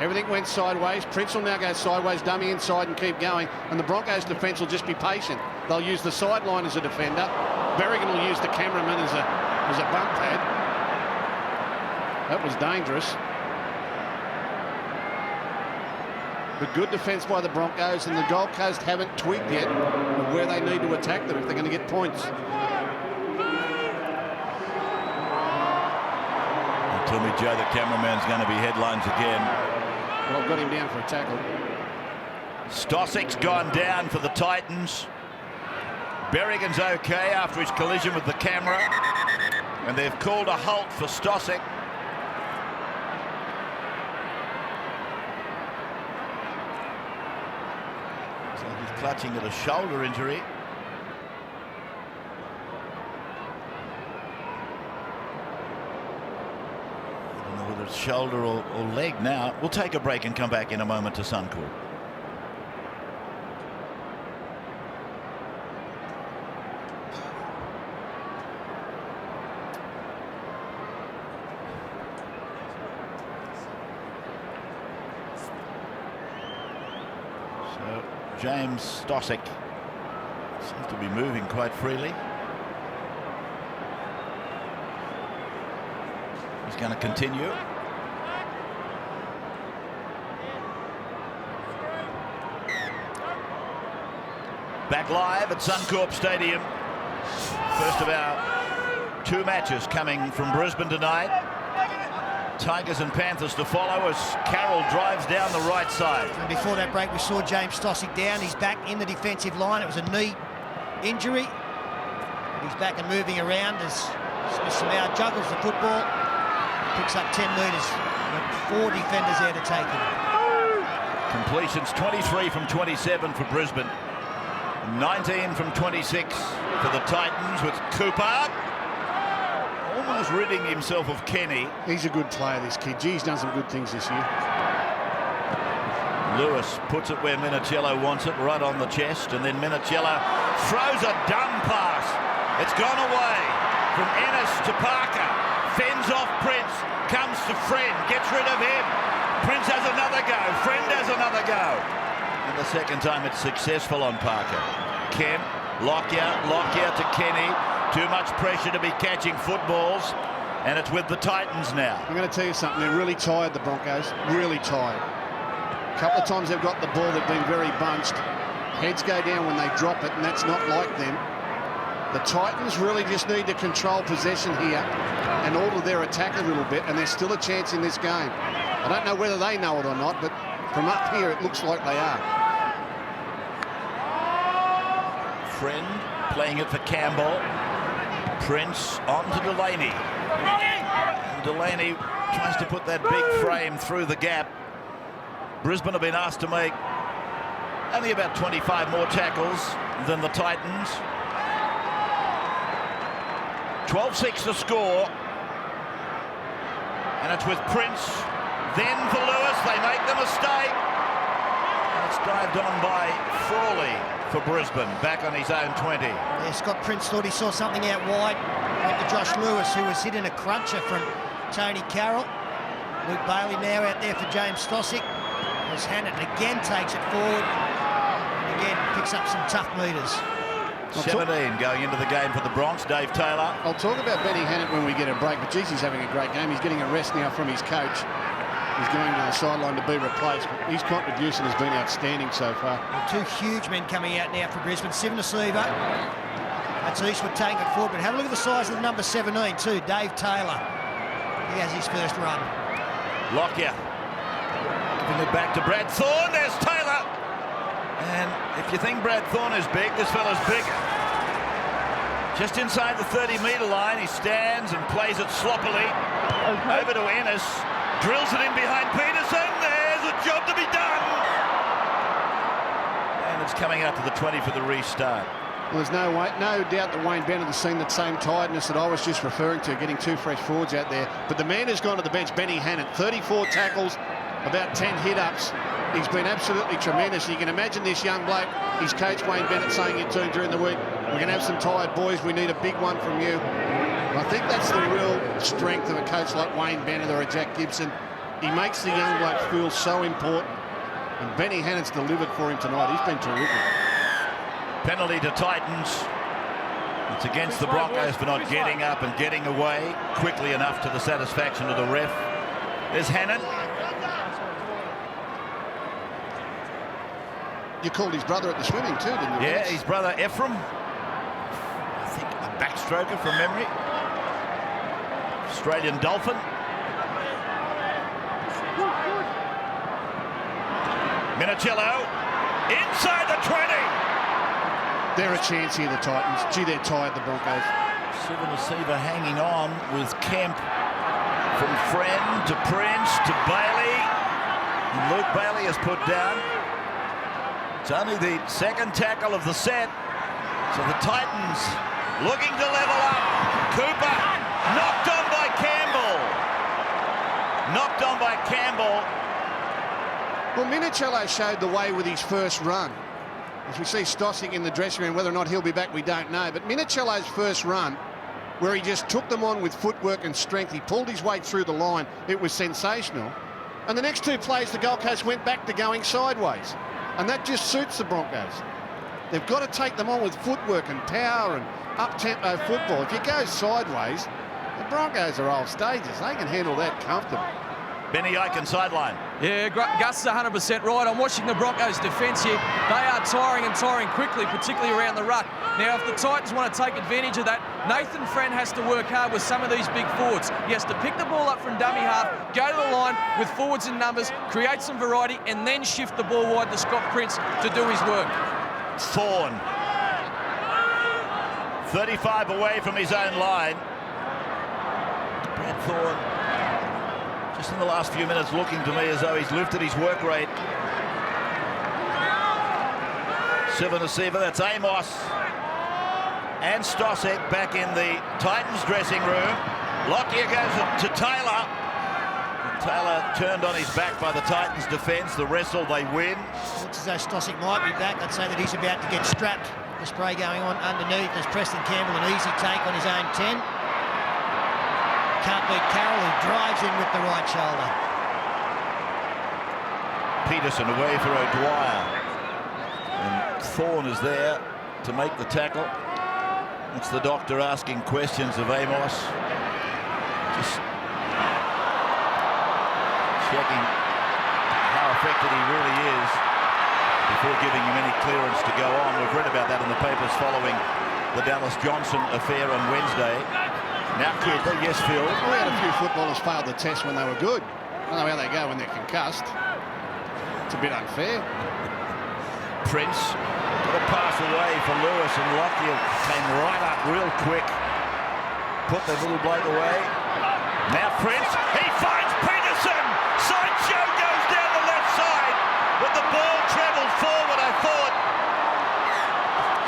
Everything went sideways. Prince will now go sideways, dummy inside and keep going. And the Broncos' defence will just be patient. They'll use the sideline as a defender. Berrigan will use the cameraman as a bump pad. That was dangerous. But good defence by the Broncos, and the Gold Coast haven't twigged yet of where they need to attack them if they're going to get points. Tell me, Joe, the cameraman's going to be headlines again. Well, I've got him down for a tackle. Stossic's gone down for the Titans. Berrigan's okay after his collision with the camera. And they've called a halt for Stossic. So he's clutching at a shoulder injury. I don't know whether it's shoulder or leg now. We'll take a break and come back in a moment to Suncorp. James Stosic seems to be moving quite freely. He's going to continue. Back live at Suncorp Stadium. First of our 2 matches coming from Brisbane tonight. Tigers and Panthers to follow as Carroll drives down the right side. And before that break, we saw James Stosic down. He's back in the defensive line. It was a knee injury. He's back and moving around as Smith-Samau juggles the football. Picks up 10 metres. 4 defenders there to take him. Completions 23 from 27 for Brisbane. 19 from 26 for the Titans, with Cooper almost ridding himself of Kenny. He's a good player, this kid. Gee, he's done some good things this year. Lewis puts it where Minichiello wants it, right on the chest, and then Minichiello throws a dumb pass. It's gone away from Ennis to Parker. Fends off Prince, comes to Friend, gets rid of him. Prince has another go, Friend has another go. And the second time it's successful on Parker. Kemp, Lockyer to Kenny. Too much pressure to be catching footballs, and it's with the Titans now. I'm going to tell you something. They're really tired, the Broncos. Really tired. A couple of times they've got the ball, they've been very bunched. Heads go down when they drop it, and that's not like them. The Titans really just need to control possession here and alter their attack a little bit, and there's still a chance in this game. I don't know whether they know it or not, but from up here it looks like they are. Friend playing it for Campbell. Prince on to Delaney. And Delaney tries to put that big frame through the gap. Brisbane have been asked to make only about 25 more tackles than the Titans. 12-6 the score. And it's with Prince. Then for Lewis, they make the mistake. And it's dived on by Frawley for Brisbane, back on his own 20. Yeah, Scott Prince thought he saw something out wide. Went to Josh Lewis, who was hitting a cruncher from Tony Carroll. Luke Bailey now out there for James Stosic. As Hannett again takes it forward. And again picks up some tough metres. 17 going into the game for the Bronx. Dave Taylor. I'll talk about Benny Hannett when we get a break, but geez, he's having a great game. He's getting a rest now from his coach. He's going to the sideline to be replaced, but his contribution has been outstanding so far. Well, 2 huge men coming out now for Brisbane. Sivanasiva. That's Eastwood taking it forward, but have a look at the size of the number 17 too, Dave Taylor. He has his first run. Lockyer giving it back to Brad Thorne. There's Taylor. And if you think Brad Thorne is big, this fella's bigger. Just inside the 30-metre line, he stands and plays it sloppily. Over to Ennis. Drills it in behind Peterson. There's a job to be done. And it's coming out to the 20 for the restart. Well, there's no doubt that Wayne Bennett has seen that same tiredness that I was just referring to, getting 2 fresh forwards out there. But the man who's gone to the bench, Benny Hannett, 34 tackles, about 10 hit-ups. He's been absolutely tremendous. You can imagine this young bloke, his coach Wayne Bennett saying it to him during the week, we're going to have some tired boys, we need a big one from you. I think that's the real strength of a coach like Wayne Bennett or a Jack Gibson. He makes the young bloke feel so important. And Benny Hannett's delivered for him tonight. He's been terrific. Penalty to Titans. It's against the Broncos for not getting up and getting away quickly enough to the satisfaction of the ref. There's Hannett. You called his brother at the swimming too, didn't you? Yeah, his brother Ephraim. I think a backstroker from memory. Australian Dolphin. Minichiello inside the 20. They're a chance here, the Titans. Gee, they're tired, the Broncos. Sivanasiva hanging on with Kemp. From Friend to Prince to Bailey. And Luke Bailey is put down. It's only the second tackle of the set. So the Titans looking to level up. Cooper knocked on by Campbell. Knocked on by Campbell. Well, Minichiello showed the way with his first run. As we see Stosic in the dressing room, whether or not he'll be back, we don't know. But Minichiello's first run, where he just took them on with footwork and strength, he pulled his way through the line, it was sensational. And the next 2 plays, the Gold Coast went back to going sideways. And that just suits the Broncos. They've got to take them on with footwork and power and up-tempo football. If you go sideways, the Broncos are old stages. They can handle that comfortably. Benny Aiken sideline. Yeah, Gus is 100% right. I'm watching the Broncos' defence here. They are tiring and tiring quickly, particularly around the ruck. Now, if the Titans want to take advantage of that, Nathan Friend has to work hard with some of these big forwards. He has to pick the ball up from dummy half, go to the line with forwards in numbers, create some variety, and then shift the ball wide to Scott Prince to do his work. Thorne. 35 away from his own line. Brad Thorne, just in the last few minutes, looking to me as though he's lifted his work rate. Siva, that's Amos and Stosek back in the Titans dressing room. Lockyer goes to Taylor. Taylor turned on his back by the Titans defence. The wrestle, they win. Looks as though Stosek might be back. I'd say that he's about to get strapped. The spray going on underneath. There's Preston Campbell, an easy take on his own 10. Can't beat Carroll, who drives in with the right shoulder. Peterson away for O'Dwyer. And Thorne is there to make the tackle. It's the doctor asking questions of Amos. Just checking how effective he really is before giving him any clearance to go on. We've read about that in the papers following the Dallas Johnson affair on Wednesday. Now Cooper, yes, Phil. Well, we had a few footballers fail the test when they were good. I don't know how they go when they're concussed. It's a bit unfair. Prince got a pass away for Lewis, and Lockyer came right up real quick. Put the little bloke away. Now Prince, he finds Peterson. Sideshow goes down the left side, but the ball travelled forward, I thought.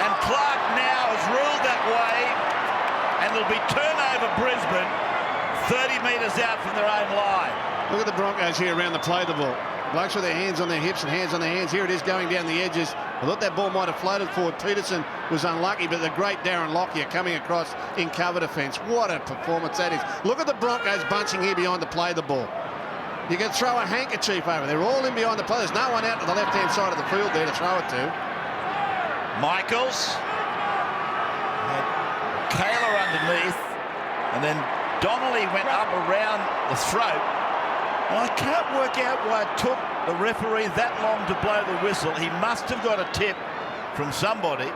And Clark now has ruled that way, and it'll be turnover Brisbane, 30 metres out from their own line. Look at the Broncos here around the play the ball. Blokes with their hands on their hips and hands on their hands. Here it is going down the edges. I thought that ball might have floated forward. Peterson was unlucky, but the great Darren Lockyer coming across in cover defence. What a performance that is. Look at the Broncos bunching here behind to play the ball. You can throw a handkerchief over. They're all in behind the play. There's no one out to the left-hand side of the field there to throw it to. Michaels. Kaler underneath, and then Donnelly went up around the throat. And I can't work out why it took the referee that long to blow the whistle. He must have got a tip from somebody,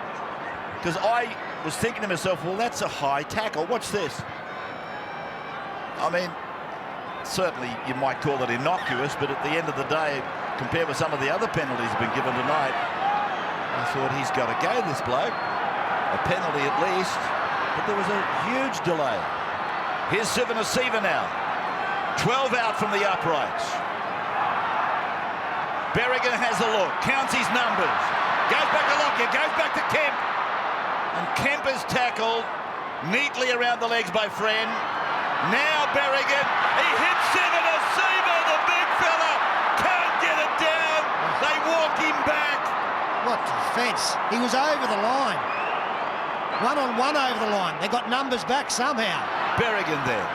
because I was thinking to myself, well, that's a high tackle. Watch this. I mean, certainly you might call it innocuous, but at the end of the day, compared with some of the other penalties that have been given tonight, I thought he's got to go, this bloke. A penalty at least, but there was a huge delay. Here's Siva now. 12 out from the uprights. Berrigan has a look, counts his numbers, goes back to Lockyer, goes back to Kemp. And Kemp is tackled neatly around the legs by Friend. Now Berrigan, he hits Siva, the big fella, can't get it down. They walk him back. What defence. He was over the line. One-on-one over the line. They got numbers back somehow. Berrigan there.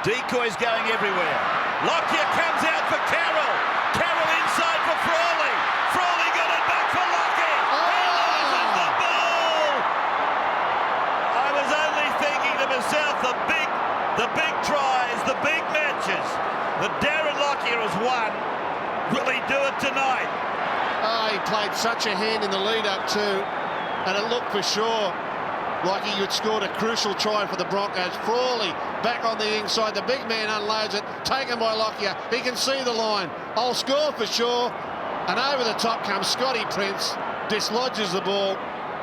Decoys going everywhere. Lockyer comes out for Carroll. Carroll inside for Frawley. Frawley got it back for Lockyer. He loses the ball. I was only thinking to myself, the big tries, the big matches that Darren Lockyer has won. Will he do it tonight? Oh, he played such a hand in the lead-up too, and it looked for sure like he had scored a crucial try for the Broncos. Frawley back on the inside. The big man unloads it, taken by Lockyer. He can see the line. I'll score for sure. And over the top comes Scotty Prince, dislodges the ball,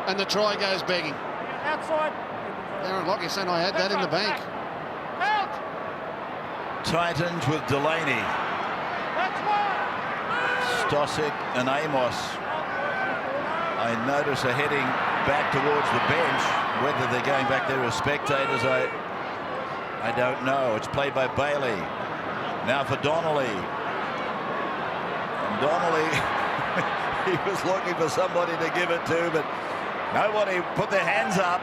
and the try goes begging. Outside. Darren Lockyer saying, I had that in the bank. Out. Titans with Delaney. That's one. Stosek and Amos. I notice a heading back towards the bench. Whether they're going back there as spectators, I don't know. It's played by Bailey. Now for Donnelly. And Donnelly, he was looking for somebody to give it to, but nobody put their hands up.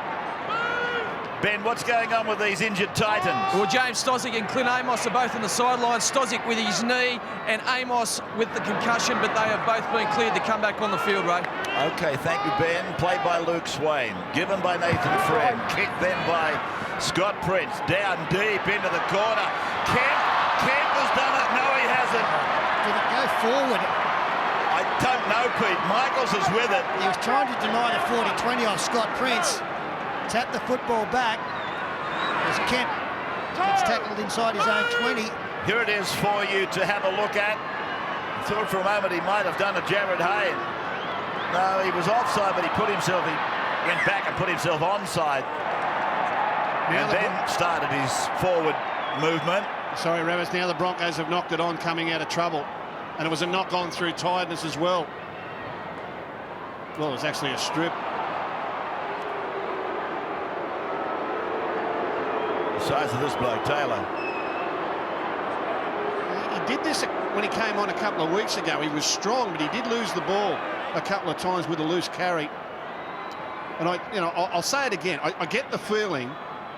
Ben, what's going on with these injured Titans? Well, James Stosic and Clint Amos are both on the sideline. Stosic with his knee and Amos with the concussion, but they have both been cleared to come back on the field, Ray. Okay, thank you, Ben. Played by Luke Swain. Given by Nathan Friend. Kicked then by Scott Prince. Down deep into the corner. Kemp has done it. No, he hasn't. Did it go forward? I don't know, Pete. Michaels is with it. He was trying to deny the 40-20 off Scott Prince. Tapped the football back. As Kemp gets tackled inside his own 20. Here it is for you to have a look at. I thought for a moment he might have done a Jared Hayne. No, he was offside, but he went back and put himself onside. And then started his forward movement. Sorry, Ravis, now the Broncos have knocked it on coming out of trouble. And it was a knock on through tiredness as well. Well, it was actually a strip. The size of this bloke, Taylor. He did this when he came on a couple of weeks ago. He was strong, but he did lose the ball a couple of times with a loose carry. And I'll say it again. I get the feeling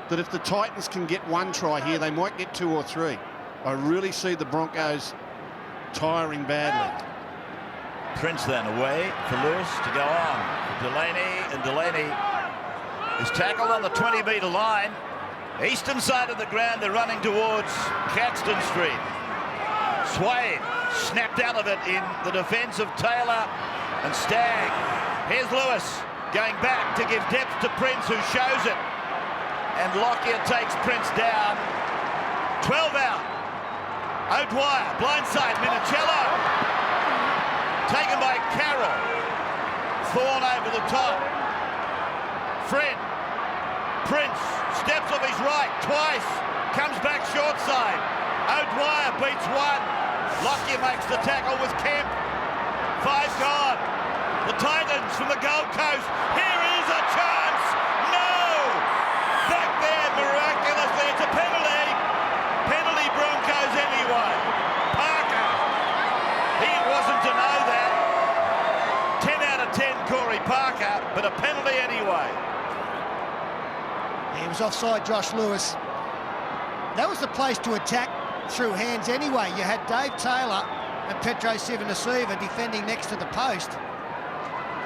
that if the Titans can get one try here, they might get 2 or 3. I really see the Broncos tiring badly. Prince then away for Lewis to go on. Delaney, and Delaney is tackled on the 20-metre line. Eastern side of the ground, they're running towards Caxton Street. Swain snapped out of it in the defence of Taylor and Stagg. Here's Lewis going back to give depth to Prince, who shows it. And Lockyer takes Prince down. 12 out. O'Dwyer, blindside, Minicello. Taken by Carroll. Thorne over the top. Friend. Prince steps off his right twice. Comes back short side. O'Dwyer beats one. Lockyer makes the tackle with Kemp. 5 gone. The Titans from the Gold Coast. Here is a chance. No! Back there miraculously. It's a penalty. Penalty Broncos anyway. Parker. He wasn't to know that. 10 out of 10 Corey Parker, but a penalty anyway. He was offside, Josh Lewis. That was the place to attack through hands anyway. You had Dave Taylor and Petro Civoniceva defending next to the post.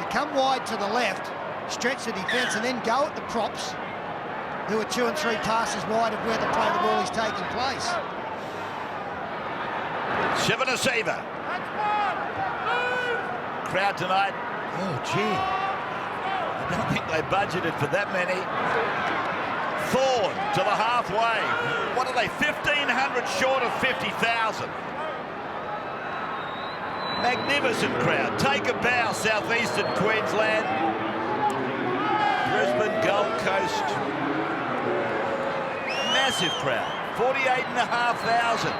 You come wide to the left, stretch the defence, and then go at the props, who are 2 and 3 passes wide of where the play of the ball is taking place. Civoniceva. Crowd tonight. Oh, gee. I don't think they budgeted for that many. Thorne to the halfway. What are they, 1,500 short of 50,000? Magnificent crowd. Take a bow, southeastern Queensland. Brisbane, Gold Coast. Massive crowd. 48,500.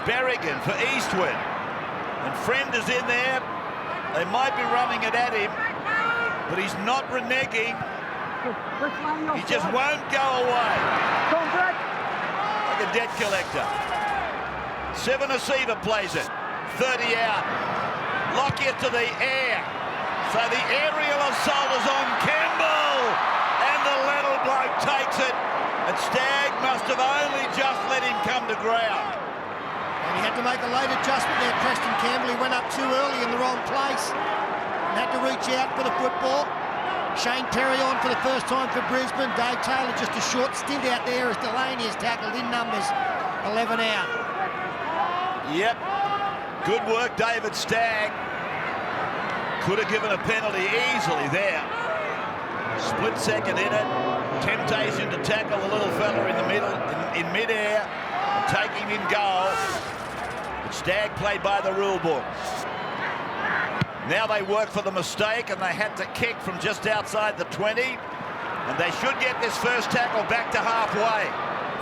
Berrigan for Eastwood. And Friend is in there. They might be running it at him, but he's not reneging. He just won't go away. Like a debt collector. Civoniceva plays it. 30 out. Lockyer to the air. So the aerial assault is on Campbell. And the little bloke takes it. And Stagg must have only just let him come to ground. And he had to make a late adjustment there, Preston Campbell. He went up too early in the wrong place and had to reach out for the football. Shane Perry on for the first time for Brisbane. Dave Taylor just a short stint out there as Delaney is tackled in numbers. 11 out. Yep. Good work, David Stagg. Could have given a penalty easily there. Split second in it. Temptation to tackle the little fella in the middle, in mid-air, and take him in goal. But Stagg played by the rule book. Now they work for the mistake, and they had to kick from just outside the 20. And they should get this first tackle back to halfway.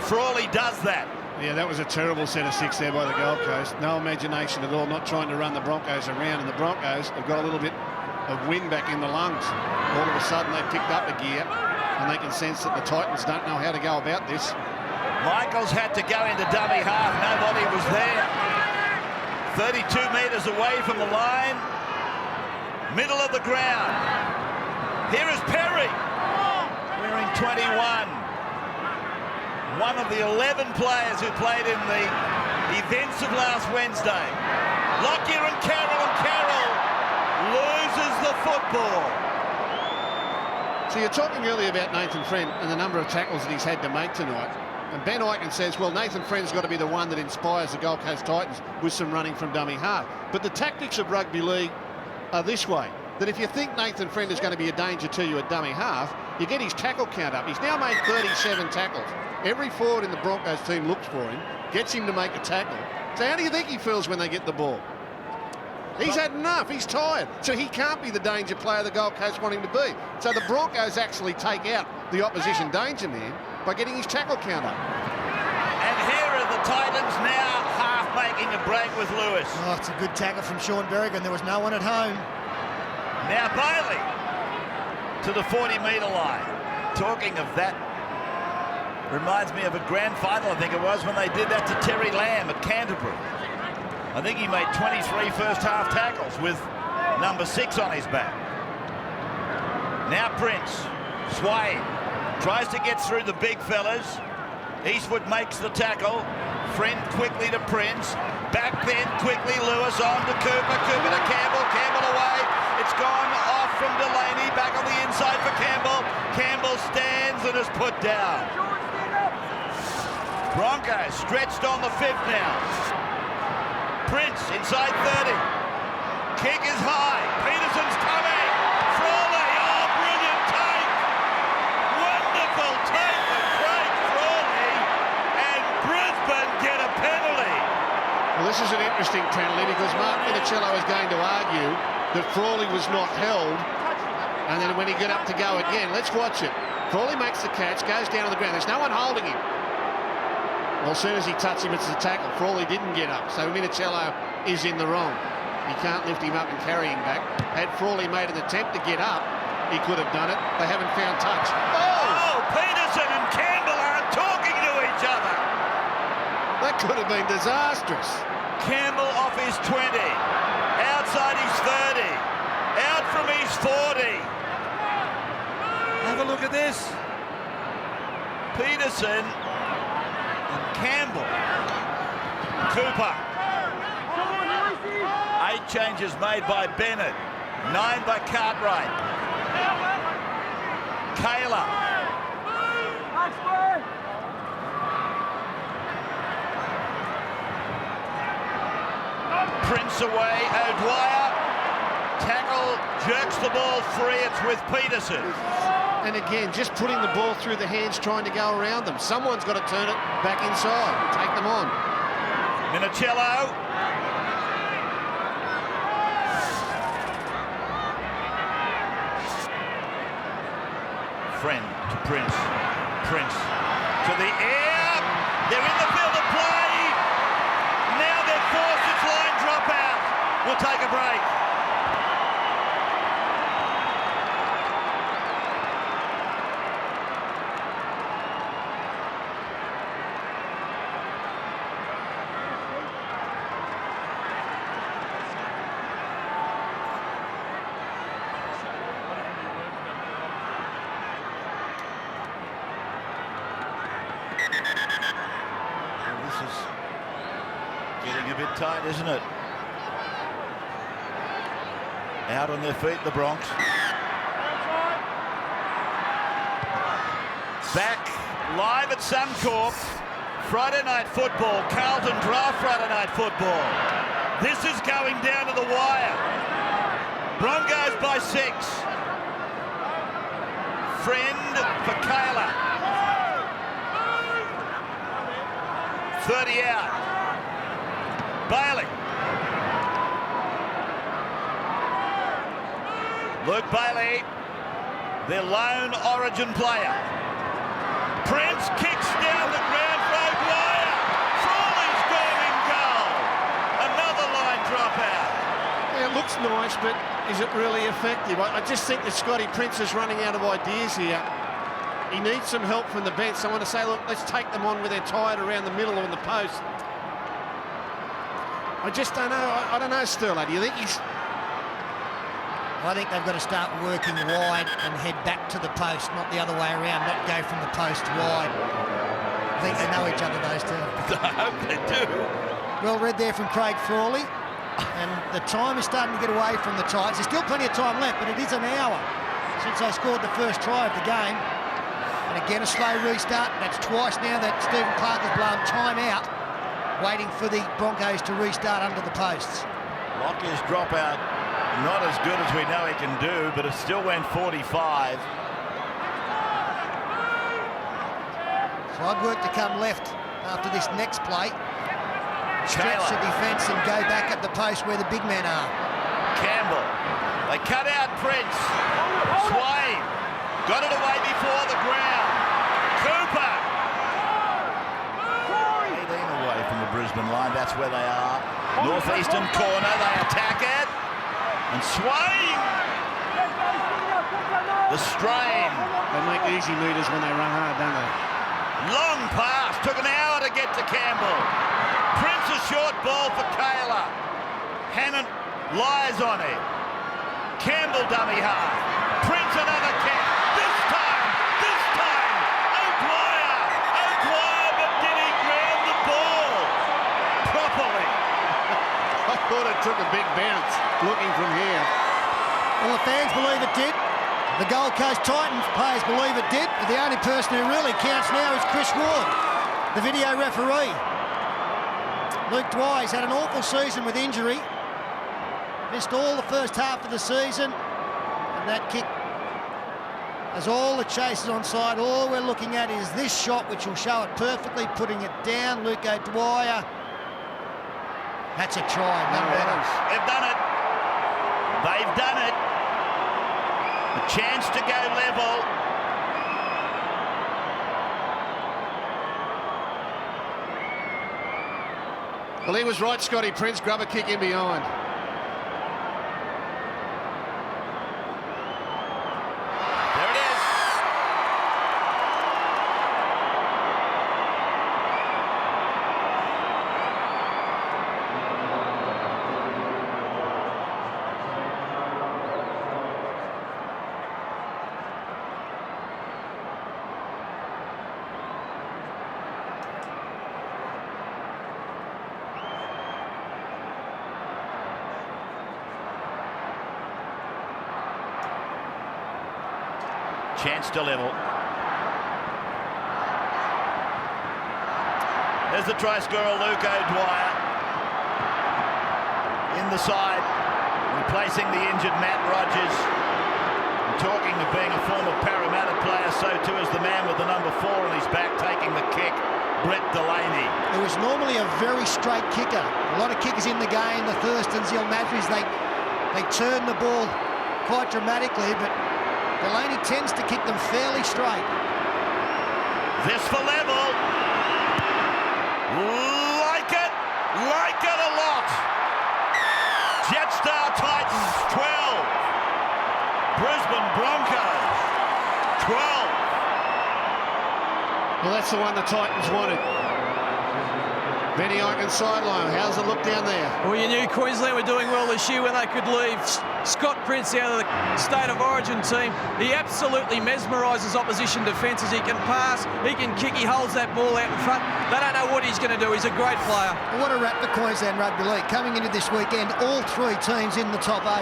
Frawley does that. Yeah, that was a terrible set of 6 there by the Gold Coast. No imagination at all, not trying to run the Broncos around. And the Broncos have got a little bit of wind back in the lungs. All of a sudden they picked up a gear, and they can sense that the Titans don't know how to go about this. Michaels had to go into dummy half. Nobody was there. 32 metres away from the line. Middle of the ground. Here is Perry, wearing 21. one of the 11 players who played in the events of last Wednesday. Lockyer and Carroll loses the football. So you're talking earlier about Nathan Friend and the number of tackles that he's had to make tonight. And Ben Eichen says, well, Nathan Friend's got to be the one that inspires the Gold Coast Titans with some running from dummy half. But the tactics of rugby league are this way, that if you think Nathan Friend is going to be a danger to you at dummy half, you get his tackle count up. He's now made 37 tackles. Every forward in the Broncos team looks for him, gets him to make a tackle. So how do you think he feels when they get the ball? He's had enough. He's tired. So he can't be the danger player the Gold Coast want him to be. So the Broncos actually take out the opposition danger man by getting his tackle count up. And here are the Titans now half making a break with Lewis. Oh, it's a good tackle from Sean Berrigan. There was no one at home. Now Bailey to the 40-metre line. Talking of that, reminds me of a grand final, I think it was, when they did that to Terry Lamb at Canterbury. I think he made 23 first-half tackles with number 6 on his back. Now Prince, swaying, tries to get through the big fellas. Eastwood makes the tackle. Friend quickly to Prince. Back then, quickly Lewis on to Cooper. Cooper to Campbell. Campbell away. It's gone off from Delaney. Back on the inside for Campbell. Campbell stands and is put down. Broncos stretched on the 5th now. Prince inside 30. Kick is high. Peterson's coming. Frawley. Oh, brilliant take. Wonderful take from Craig Frawley. And Brisbane get a penalty. Well, this is an interesting penalty because Mark Minicello is going to argue that Frawley was not held. And then when he got up to go again, let's watch it. Frawley makes the catch, goes down on the ground. There's no one holding him. Well, as soon as he touched him, it's a tackle. Frawley didn't get up, so Minicello is in the wrong. He can't lift him up and carry him back. Had Frawley made an attempt to get up, he could have done it. They haven't found touch. Oh, Peterson and Campbell aren't talking to each other. That could have been disastrous. Campbell off his 20, outside his 30, out from his 40. Have a look at this. Peterson and Campbell. Cooper. 8 changes made by Bennett. 9 by Cartwright. Kayla. Prince away. O'Dwyer. Tackle, jerks the ball free. It's with Peterson. And again, just putting the ball through the hands, trying to go around them. Someone's got to turn it back inside, take them on. Minicello. Friend to Prince. Prince to the air. They're in the field of play. Now they're forced. It's line drop out. We'll take a break. This is getting a bit tight, isn't it? Out on their feet, the Bronx. Back live at Suncorp. Friday night football. Carlton draft Friday night football. This is going down to the wire. Broncos by 6. Friend for Kayla. 30 out. Bailey. Luke Bailey, their lone origin player. Prince kicks down the ground for O'Dwyer. Frawley's gone in goal. Another line dropout. Yeah, it looks nice, but is it really effective? I just think that Scotty Prince is running out of ideas here. He needs some help from the bench. Someone to say, look, let's take them on with their tired around the middle on the post. I just don't know. I don't know, Sterling. Do you think I think they've got to start working wide and head back to the post, not the other way around, not go from the post wide. I think they know each other, those two. I hope they do. Well read there from Craig Frawley. And the time is starting to get away from the Titans. There's still plenty of time left, but it is an hour since they scored the first try of the game. And again, a slow restart. That's twice now that Stephen Clark has blown time out, waiting for the Broncos to restart under the posts. Lockyer's dropout, not as good as we know he can do, but it still went 45. So I'd work to come left after this next play. Stretch the defence and go back at the post where the big men are. Campbell. They cut out Prince. Swain. Got it away before the ground. Cooper. 18 away from the Brisbane line. That's where they are. Northeastern corner. They attack it. And Swain. The strain. They make easy meters when they run hard, don't they? Long pass. Took an hour to get to Campbell. Prince a short ball for Taylor. Hannon lies on it. Campbell dummy half. Prince another catch. This time. O'Dwyer, but did he ground the ball properly? I thought it took a big bounce looking from here. Well, the fans believe it did. The Gold Coast Titans players believe it did. But the only person who really counts now is Chris Ward, the video referee. Luke Dwyer's had an awful season with injury. Missed all the first half of the season. And that kick has all the chasers on side. All we're looking at is this shot, which will show it perfectly, putting it down. Luke O'Dwyer. That's a try, none better. They've done it. They've done it. A chance to go level. Well, he was right, Scotty Prince. Grab a kick in behind. There it is. Chance to level. There's the try scorer, Luke O'Dwyer. In the side, replacing the injured Matt Rogers. And talking of being a former Parramatta player, so too is the man with the number 4 on his back taking the kick, Brett Delaney. It was normally a very straight kicker. A lot of kickers in the game, the Thurstons, the Elmadris, they turn the ball quite dramatically, but Delaney tends to kick them fairly straight. This for level. Like it a lot. Jetstar Titans 12. Brisbane Broncos 12. Well, that's the one the Titans wanted. Benny Eichen sideline. How's it look down there? Well, you knew Queensland were doing well this year when they could leave Scott Prince out of the State of Origin team. He absolutely mesmerises opposition defences. He can pass, he can kick, he holds that ball out in front. They don't know what he's going to do. He's a great player. Well, what a wrap for Queensland Rugby League. Coming into this weekend, all 3 teams in the top 8.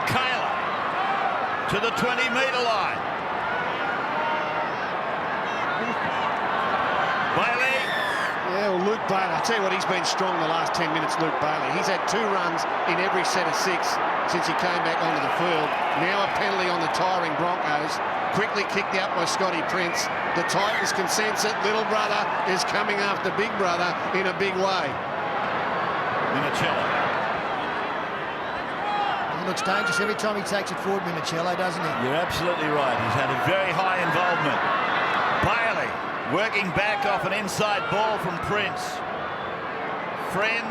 Kayla to the 20-metre line. Bailey. Yeah, well, Luke Bailey, I'll tell you what, he's been strong the last 10 minutes, Luke Bailey. He's had 2 runs in every set of 6 since he came back onto the field. Now a penalty on the tiring Broncos. Quickly kicked out by Scotty Prince. The Titans can sense it. Little brother is coming after big brother in a big way. Minicello. He looks dangerous every time he takes it forward, Minicello, doesn't he? You're absolutely right. He's had a very high involvement. Bailey working back off an inside ball from Prince. Friend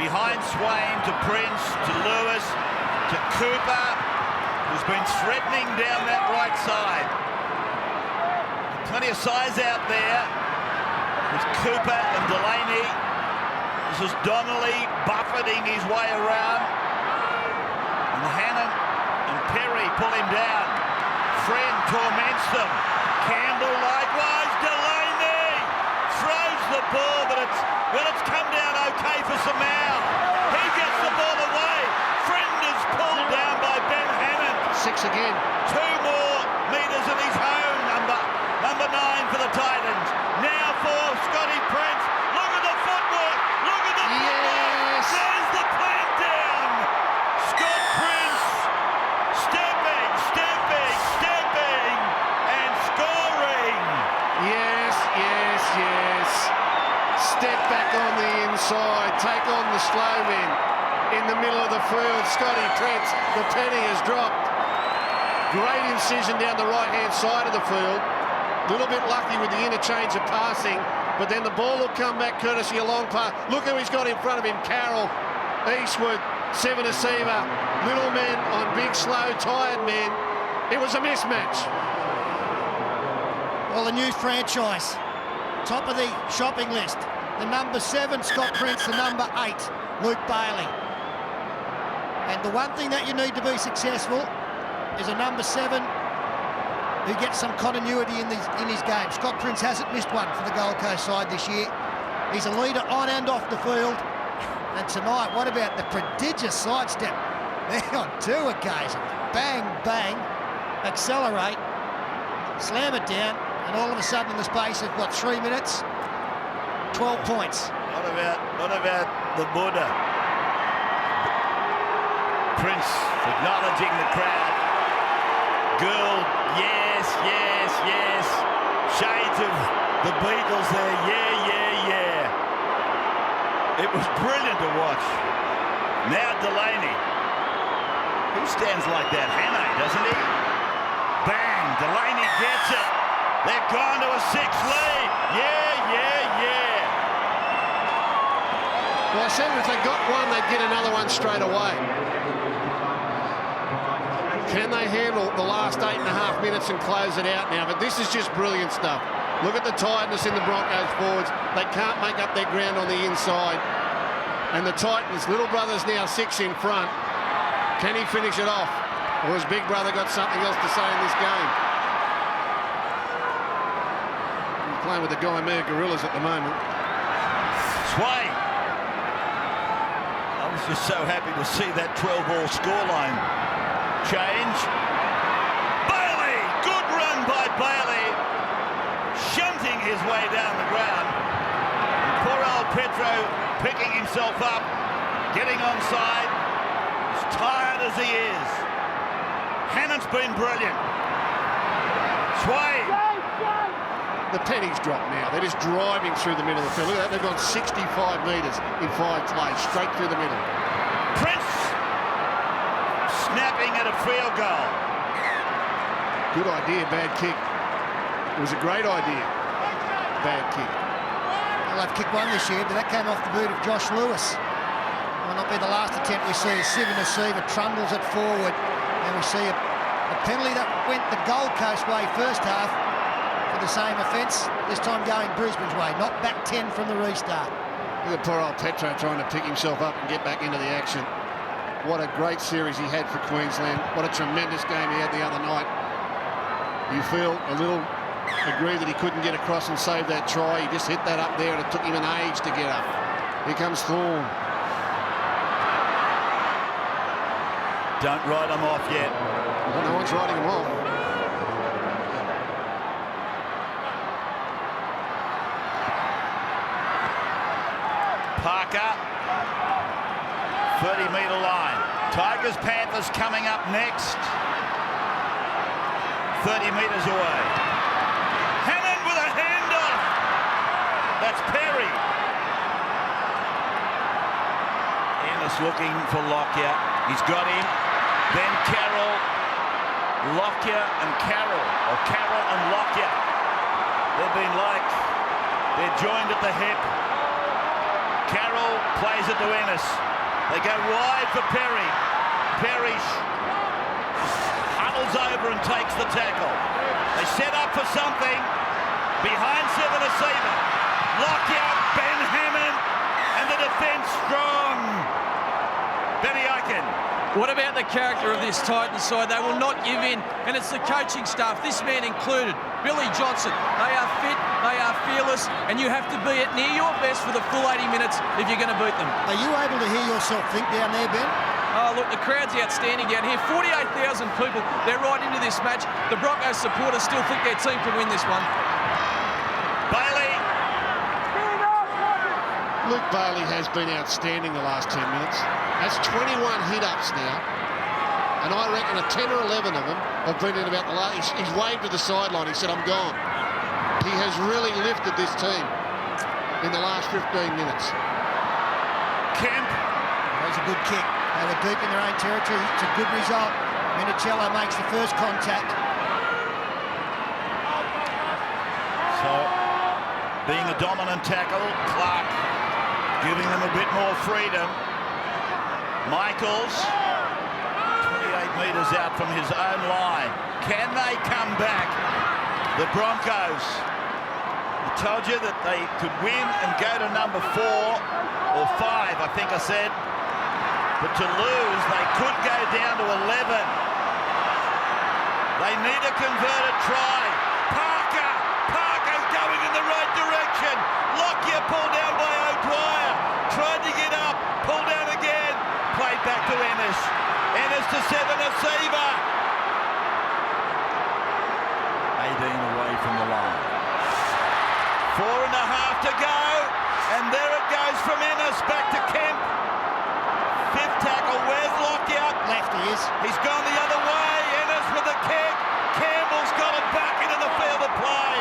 behind Swain to Prince, to Lewis, to Cooper, who's been threatening down that right side. Plenty of size out there with Cooper and Delaney. This is Donnelly buffeting his way around. And Hannon and Perry pull him down. Friend torments them. Campbell likewise. Delaney throws the ball, but it's come down okay for Samau. He gets the ball away. Friend is pulled down by Ben Hannon. 6 again. 2 more metres and he's home. Number 9 for the Titans. Now for Scotty Prince. Look at the footwork. Look at the footwork. There's the plant down. Scott Prince stepping and scoring. Yes. Step back on the inside. Take on the slow men. In the middle of the field, Scotty Prince. The penny has dropped. Great incision down the right-hand side of the field. A little bit lucky with the interchange of passing, but then the ball will come back courtesy a long pass. Look who he's got in front of him, Carroll, Eastwood, 7 receiver, little men on big, slow, tired men. It was a mismatch. Well, the new franchise, top of the shopping list. The number 7, Scott Prince, the number 8, Luke Bailey. And the one thing that you need to be successful is a number 7 who gets some continuity in his game. Scott Prince hasn't missed one for the Gold Coast side this year. He's a leader on and off the field. And tonight, what about the prodigious sidestep? There on 2 occasions. Bang, bang, accelerate, slam it down, and all of a sudden in the space of, 3 minutes? 12 points. What about the Buddha? Prince acknowledging the crowd. Gould, yes. Shades of the Beatles there, yeah. It was brilliant to watch. Now Delaney. Who stands like that? Hannay, doesn't he? Bang, Delaney gets it. They're gone to a 6 lead. Yeah. Well, I said if they got one, they'd get another one straight away. Can they handle the last 8.5 minutes and close it out now? But this is just brilliant stuff. Look at the tiredness in the Broncos forwards. They can't make up their ground on the inside. And the Titans, little brother's now 6 in front. Can he finish it off? Or has big brother got something else to say in this game? He's playing with the Guymere Gorillas at the moment. Sway. I was just so happy to see that 12-all scoreline change. Bailey, good run by Bailey, shunting his way down the ground. And poor old Petro picking himself up, getting onside, as tired as he is. Hannon's been brilliant. Sway. The pennies drop now. They're just driving through the middle of the field. Look at that, they've gone 65 metres in 5 plays, straight through the middle. Prince snapping at a field goal. Good idea, bad kick. It was a great idea. Bad kick. Well, they've kicked one this year, but that came off the boot of Josh Lewis. Will not be the last attempt we see. Sivan Receiver trundles it forward, and we see a penalty that went the Gold Coast way first half for the same offence, this time going Brisbane's way, not back 10 from the restart. Look at poor old Petro trying to pick himself up and get back into the action. What a great series he had for Queensland. What a tremendous game he had the other night. You feel a little aggrieved that he couldn't get across and save that try. He just hit that up there and it took him an age to get up. Here comes Thorne. Don't write him off yet. Well, no one's writing him off. Parker, 30-metre line. Tigers, Panthers coming up next. 30 metres away. Hannon with a handoff. That's Perry. Ennis looking for Lockyer. He's got him. Then Carroll. Lockyer and Carroll. Or Carroll and Lockyer. They've been like they're joined at the hip. Carroll plays it to Ennis. They go wide for Perry. Perry huddles over and takes the tackle. They set up for something. Behind Sivan Receiver. Lockyer, Ben Hammond, and the defence strong. Benny Aiken. What about the character of this Titans side? They will not give in, and it's the coaching staff, this man included, Billy Johnson. They are fit, they are fearless, and you have to be at near your best for the full 80 minutes if you're going to beat them. Are you able to hear yourself think down there, Ben? Oh, look, the crowd's outstanding down here. 48,000 people. They're right into this match. The Broncos supporters still think their team can win this one. Bailey. Luke Bailey has been outstanding the last 10 minutes. That's 21 hit-ups now. And I reckon a 10 or 11 of them have been in about the last... He's waved to the sideline. He said, I'm gone. He has really lifted this team in the last 15 minutes. Kemp. That was a good kick. They were deep in their own territory. It's a good result. Minicello makes the first contact. So, being a dominant tackle, Clark giving them a bit more freedom. Michaels, 28 metres out from his own line. Can they come back? The Broncos. I told you that they could win and go to number 4 or 5, I think I said. But to lose, they could go down to 11. They need a converted try. Parker's going in the right direction. Lockyer pulled down by O'Dwyer. Tried to get up, pulled down again. Played back to Ennis. Ennis to Seven-Asiva. 18 away from the line. 4.5 to go. And there it goes from Ennis back to Kemp. Fifth tackle, where's Lockyer? Left he is. He's gone the other way. Ennis with the kick. Campbell's got it back into the field of play.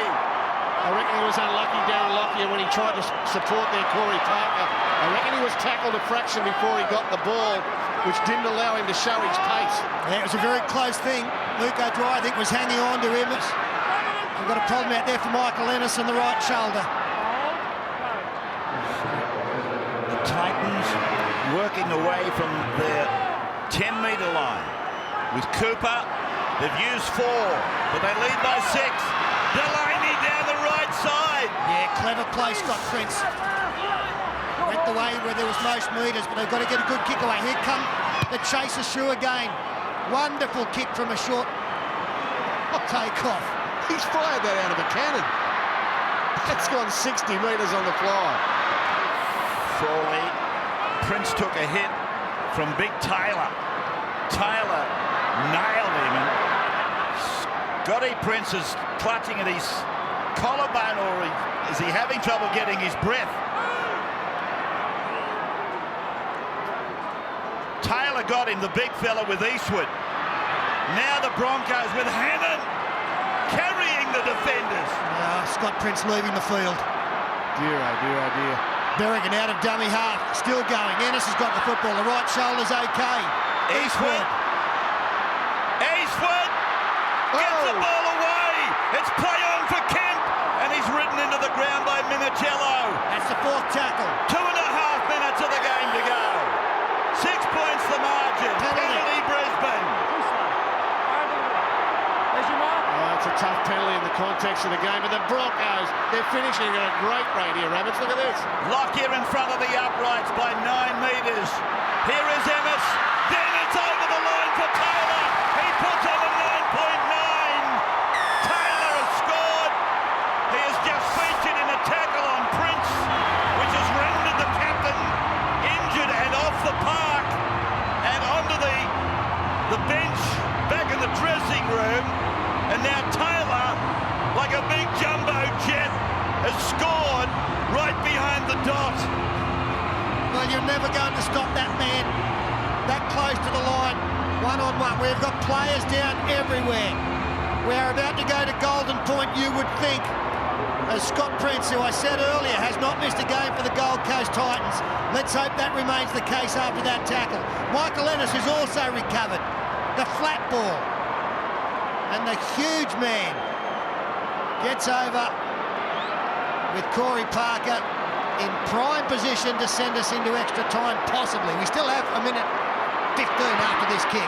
I reckon he was unlucky, Darren Lockyer, when he tried to support their Corey Parker. I reckon he was tackled a fraction before he got the ball, which didn't allow him to show his pace. Yeah, it was a very close thing. Luke O'Dwyer, I think, was hanging on to him. We've got a problem out there for Michael Ennis on the right shoulder. The Titans working away from their 10-metre line. With Cooper, they've used 4, but they lead by 6. Delaney down the right side. Yeah, clever play, Scott Prince. Went the way where there was most metres, but they've got to get a good kick away. Here come the chaser Shoe again. Wonderful kick from a short take-off. He's fired that out of a cannon. That's gone 60 metres on the fly. Frawley. Prince took a hit from Big Taylor. Taylor nailed him. And Scotty Prince is clutching at his collarbone, or is he having trouble getting his breath? Taylor got him, the big fella, with Eastwood. Now the Broncos with Hannon carrying the defenders. Scott Prince leaving the field. Dear, oh dear, oh dear. Berrigan out of dummy half, still going. Ennis has got the football. The right shoulder's okay. Eastwood gets the ball away. It's play on for Kemp, and he's ridden into the ground by Minicello. That's the 4th tackle. 2.5 minutes of the game to go. 6 points the margin. Penalty Brisbane. It's a tough penalty in the context of the game, but the Broncos, they're finishing at a great rate here, Rabbits. Look at this. Lockyer in front of the uprights by 9 metres. Here is Ennis. Then it's over the line for Taylor. He puts on a 9.9. Taylor has scored. He has just featured in a tackle on Prince, which has rendered the captain injured and off the park and onto the bench back in the dressing room. And now Taylor, like a big jumbo jet, has scored right behind the dot. Well, you're never going to stop that man that close to the line, one-on-one. We've got players down everywhere. We are about to go to Golden Point, you would think, as Scott Prince, who I said earlier, has not missed a game for the Gold Coast Titans. Let's hope that remains the case after that tackle. Michael Ennis has also recovered the flat ball. And the huge man gets over with Corey Parker in prime position to send us into extra time, possibly. We still have a minute 15 after this kick.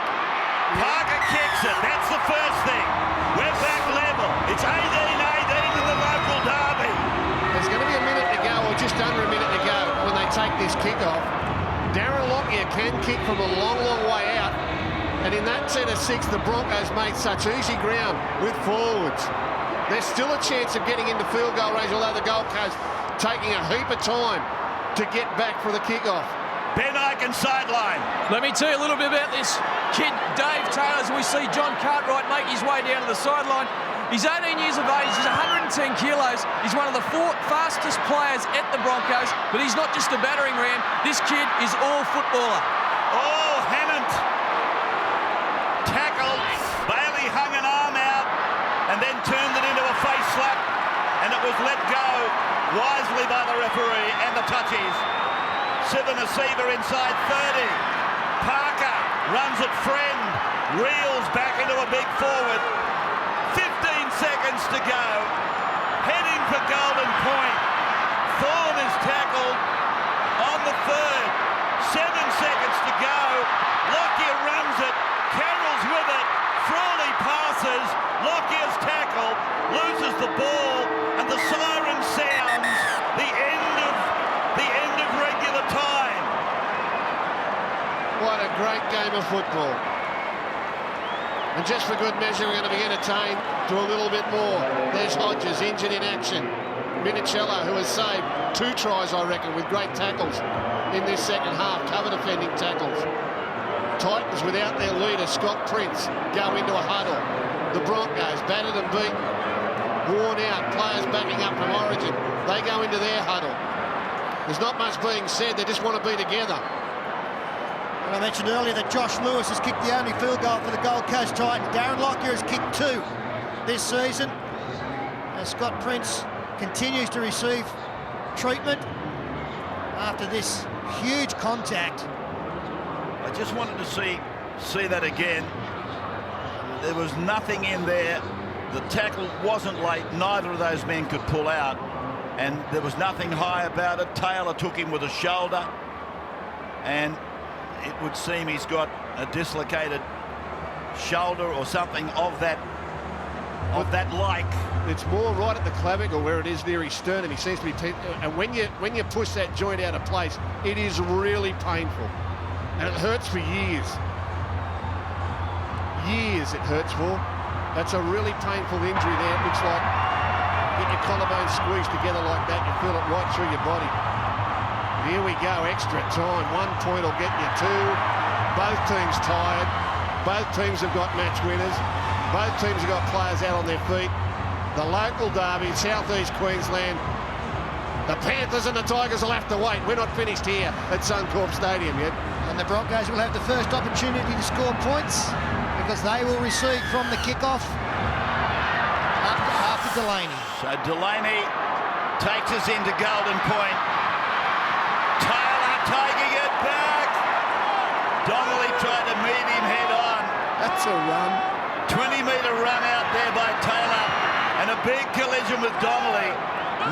Parker kicks it. That's the first thing. We're back level. It's 18-18 in the local derby. There's going to be a minute to go, or just under a minute to go, when they take this kick off. Darren Lockyer can kick from a long, long way out. And in that set of 6, the Broncos made such easy ground with forwards. There's still a chance of getting into field goal range, although the Gold Coast taking a heap of time to get back for the kickoff. Ben Ikin sideline. Let me tell you a little bit about this kid, Dave Taylor, as we see John Cartwright make his way down to the sideline. He's 18 years of age, he's 110 kilos. He's one of the 4 fastest players at the Broncos, but he's not just a battering ram. This kid is all footballer. Oh, Hannant tackled. Bailey hung an arm out and then turned it into a face slap, and it was let go wisely by the referee and the touchies. Sivanasiva inside 30. Parker runs at friend, reels back into a big forward. 15 seconds to go. Heading for Golden Point. Thorne is tackled on the 3rd. 7 seconds to go. Lockyer runs it. Carroll's with it. Frawley passes. Lockyer's tackled. Loses the ball. And the siren sounds. The end of regular time. What a great game of football. And just for good measure, we're going to be entertained to a little bit more. There's Hodges, injured in action. Minicello, who has saved 2 tries, I reckon, with great tackles in this second half, cover defending tackles. Titans, without their leader, Scott Prince, go into a huddle. The Broncos, battered and beaten, worn out, players backing up from Origin. They go into their huddle. There's not much being said, they just want to be together. I mentioned earlier that Josh Lewis has kicked the only field goal for the Gold Coast Titans. Darren Lockyer has kicked 2 this season. And Scott Prince continues to receive treatment after this huge contact. I just wanted to see that again. There was nothing in there. The tackle wasn't late. Neither of those men could pull out. And there was nothing high about it. Taylor took him with a shoulder. And it would seem he's got a dislocated shoulder or something of that like. It's more right at the clavicle where it is near his sternum. He seems to be and when you push that joint out of place, it is really painful. And it hurts for years. Years it hurts for. That's a really painful injury there. It looks like get your collarbone squeezed together like that, you feel it right through your body. Here we go, extra time. 1 point will get you 2. Both teams tired. Both teams have got match winners. Both teams have got players out on their feet. The local derby in southeast Queensland. The Panthers and the Tigers will have to wait. We're not finished here at Suncorp Stadium yet. And the Broncos will have the first opportunity to score points because they will receive from the kickoff after Delaney. So Delaney takes us into Golden Point. Taylor taking it back. Donnelly tried to meet him head on. That's a run. 20-metre run out there by Taylor. And a big collision with Donnelly.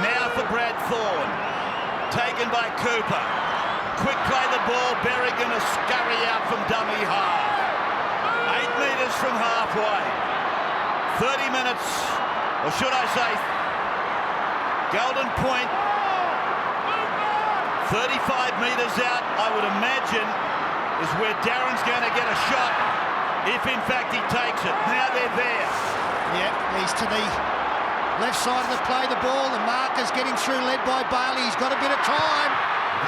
Now for Brad Thorne. Taken by Cooper. Quick play the ball. Berry going to scurry out from dummy half. 8 metres from halfway. 30 minutes, or should I say, Golden Point 35 metres out, I would imagine, is where Darren's going to get a shot, if in fact he takes it. Now they're there. Yeah, he's to the left side of the play, the ball, the marker's getting through, led by Bailey. He's got a bit of time.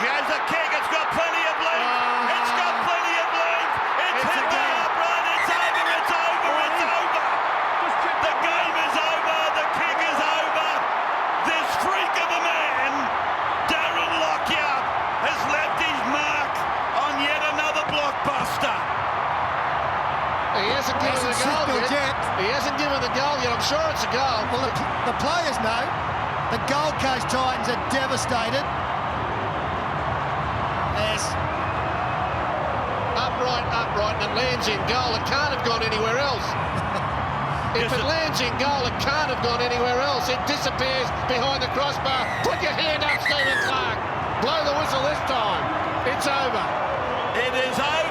Here's a kick, it's got plenty of length. It's got plenty of length. It's hit the upright, it's over, it's over, it's over. The game is over, the kick is over. This freak of a man, Darren Lockyer, has left his mark on yet another blockbuster. He hasn't given the goal yet. He hasn't given the goal yet. I'm sure it's a goal. Well, the players know. The Gold Coast Titans are devastated. Yes. Upright, and it lands in goal. It can't have gone anywhere else. If it lands in goal, it can't have gone anywhere else. It disappears behind the crossbar. Put your hand up, Stephen Clark. Blow the whistle this time. It's over. It is over.